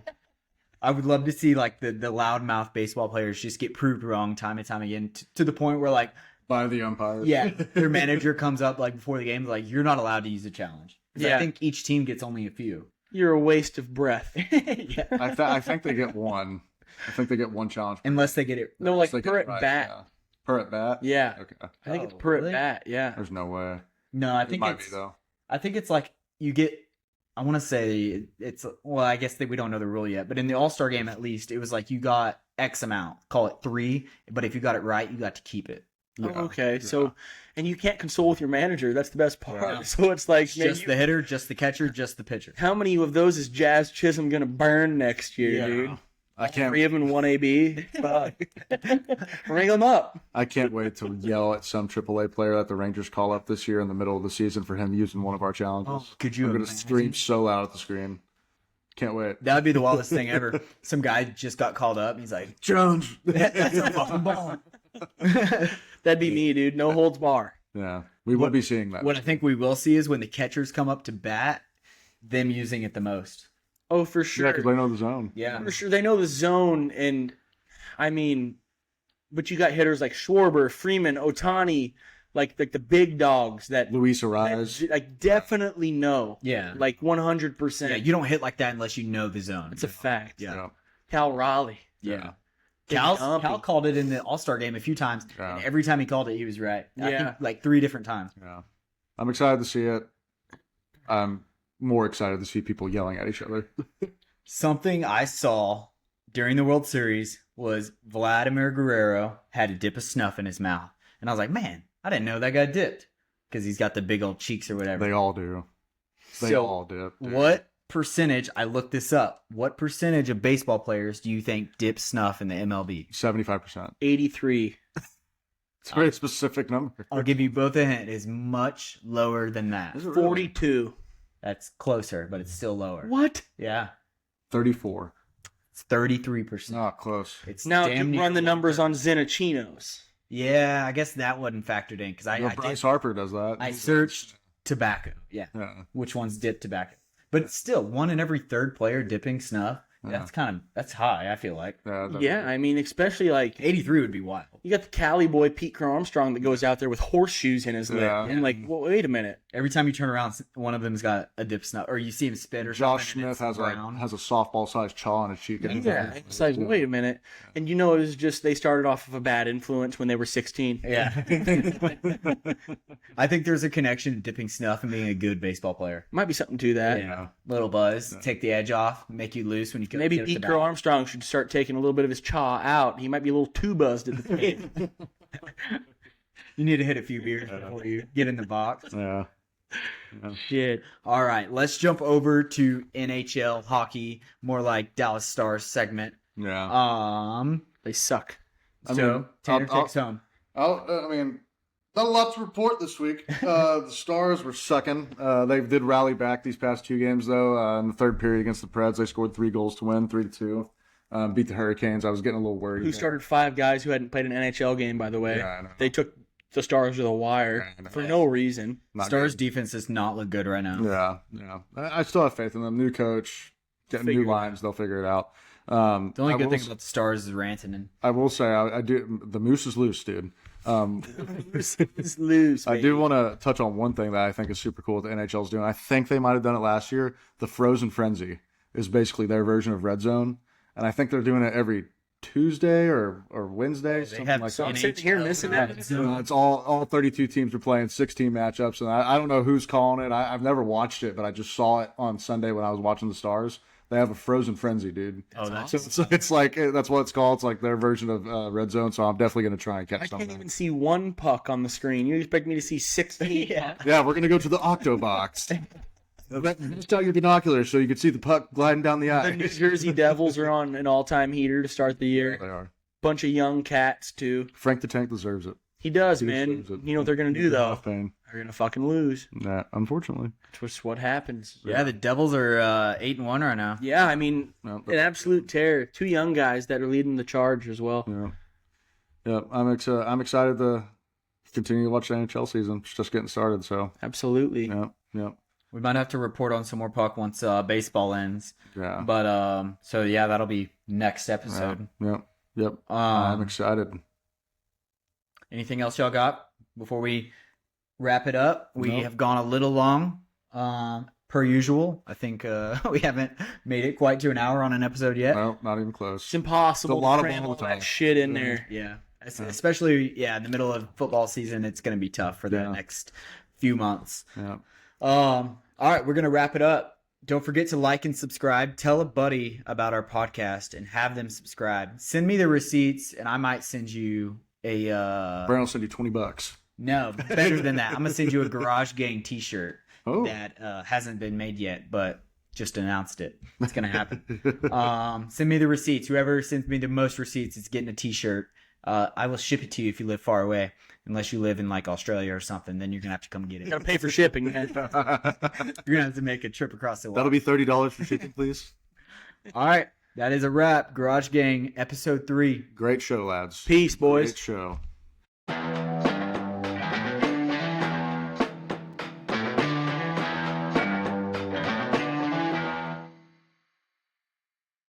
I would love to see like the loudmouth baseball players just get proved wrong time and time again to the point where like, By the umpires. yeah, their manager comes up like before the game like, you're not allowed to use a challenge. 'Cause Yeah. I think each team gets only a few. You're a waste of breath. Yeah. I think they get one. I think they get one challenge. Unless they get it. No, like They get per it at right, bat. Yeah. Per at bat? Yeah. Okay. I think it's Oh, per really? at bat. Yeah. There's no way. No, I It think might it's. be, though. I think it's like you get. I want to say it's. Well, I guess that we don't know the rule yet, but in the All-Star game at least, it was like you got X amount. Call it 3, but if you got it right, you got to keep it. Oh, Yeah. okay. Yeah. So, and you can't console with your manager. That's the best part. Yeah. So it's like, man, Just the hitter, just the catcher, just the pitcher. how many of those is Jazz Chisholm gonna burn next year, Yeah. dude? I can't. 3 of them in 1AB. Fuck. Ring them up. I can't wait to yell at some AAA player that the Rangers call up this year in the middle of the season for him using one of our challenges. Could you I'm gonna imagine? scream so loud at the screen. Can't wait. That would be the wildest thing ever. Some guy just got called up. And he's like, Jones. "That's a fucking ball." That'd be me, dude. No holds bar. Yeah, we will be seeing that. What I think we will see is when the catchers come up to bat, them using it the most. Oh, for Yeah, sure. because they know the zone. Yeah. For sure. They know the zone, and I mean, but you got hitters like Schwarber, Freeman, Otani, like the big dogs that Luis Ariz. like definitely know. Yeah. Like 100%. Yeah, you don't hit like that unless you know the zone. It's a fact. Yeah. Cal Raleigh. Yeah. Big Cal Dumpy. called it in the All-Star game a few times, Yeah. and every time he called it, he was right. I Yeah. think like 3 different times. Yeah. I'm excited to see it. I'm more excited to see people yelling at each other. Something I saw during the World Series was Vladimir Guerrero had a dip of snuff in his mouth. And I was like, man, I didn't know that guy dipped. Because he's got the big old cheeks or whatever. They all do. They So, all do. dude. What percentage, I looked this up, what percentage of baseball players do you think dip snuff in the MLB? 75%. 83. It's a very specific number. I'll give you both a hint. It is much lower than that. Is it really? 42. That's closer, but it's still lower. What? Yeah. 34. It's 33%. Not close. It's Now, damn you near run the 100%. numbers on Zinachino's. Yeah, I guess that wasn't factored in because I Bryce Harper does that. I searched tobacco. Yeah. Yeah. Which one's dip tobacco? But still, 1 in every 3rd player dipping snuff. Yeah. That's high, I feel like. Yeah, I mean, especially like 83 would be wild. you got the Cali boy Pete Armstrong that goes out there with horseshoes in his lip. Yeah. And like, well, wait a minute. Every time you turn around, one of them's got a dip snuff, or you see him spit or Josh something. and Smith it's brown. has a softball-sized chaw on his cheek. Yeah, it's like, wait a minute. And you know, it was just they started off of a bad influence when they were 16. Yeah. I think there's a connection to dipping snuff and being a good baseball player. Might be something to that. Yeah. Little buzz, take the edge off, make you loose when you Maybe get up the Pete bat. Armstrong should start taking a little bit of his chaw out. He might be a little too buzzed at the tip. You need to hit a few beers before you get in the box. Yeah. Shit. All right, let's jump over to NHL hockey, more like Dallas Stars segment. Yeah. They suck. So Tanner takes home. I mean, not a lot to report this week. The Stars were sucking. They did rally back these past 2 games, though. In the 3rd period against the Preds, they scored 3 goals to win, 3-2. Beat the Hurricanes. I was getting a little worried. Who started 5 guys who hadn't played an NHL game, by the way. Yeah, I know. They took the Stars to the wire for no reason. Not Stars good. defense does not look good right now. Yeah. I still have faith in them. New coach, getting Figure new it lines. They'll figure it out. The only I good will thing about the Stars is Rantanen. I will say, I do. The moose is loose, dude. It's loose. I Baby. do want to touch on one thing that I think is super cool. What the NHL's doing. I think they might have done it last year. The Frozen Frenzy is basically their version of Red Zone, and I think they're doing it every Tuesday or Wednesday. Something have like some I'm that. sitting here missing that. It's all 32 teams are playing 16 matchups, and I don't know who's calling it. I've never watched it, but I just saw it on Sunday when I was watching the Stars. They have a Frozen Frenzy, dude. So it's like that's what it's called. It's like their version of Red Zone. So I'm definitely gonna try and catch I something. can't even see one puck on the screen. You expect me to see 16? Yeah. Yeah, we're gonna go to the Octo Box. Just out your binoculars so you can see the puck gliding down the The New ice. Jersey Devils are on an all-time heater to start the year. They are. Bunch of young cats, too. Frank the Tank deserves it. He does, He man. deserves it. You know what they're going to do, though? Enough pain. They're going to fucking lose. Yeah, unfortunately. That's just what happens. Yeah, the Devils are 8-1 right now. Yeah, I mean, No, an absolute tear. 2 young guys that are leading the charge as well. Yeah. I'm excited to continue to watch the NHL season. It's just getting started, so Absolutely. yeah. We might have to report on some more puck once baseball ends. Yeah. But so yeah, that'll be next episode. Yep. I'm excited. Anything else y'all got before we wrap it up? We Nope. have gone a little long, per usual. I think we haven't made it quite to an hour on an episode yet. No, not even close. It's impossible It's a lot to of cram all volatile. that shit in there. Yeah, especially in the middle of football season, it's going to be tough for the next few months. Yeah. All right, we're going to wrap it up. Don't forget to like and subscribe. Tell a buddy about our podcast and have them subscribe. Send me the receipts, and I might send you a Brandon will send you $20. no, better than that. I'm gonna send you a Garage Gang T-shirt Oh. that hasn't been made yet, but just announced it. It's gonna happen. Send me the receipts. Whoever sends me the most receipts is getting a T-shirt. I will ship it to you if you live far away. Unless you live in like Australia or something, then you're gonna have to come get it. You gotta pay for shipping, man. You're gonna have to make a trip across the water. That'll be $30 for shipping, please. All right, that is a wrap. Garage Gang, episode 3. Great show, lads. Peace, boys. Great show.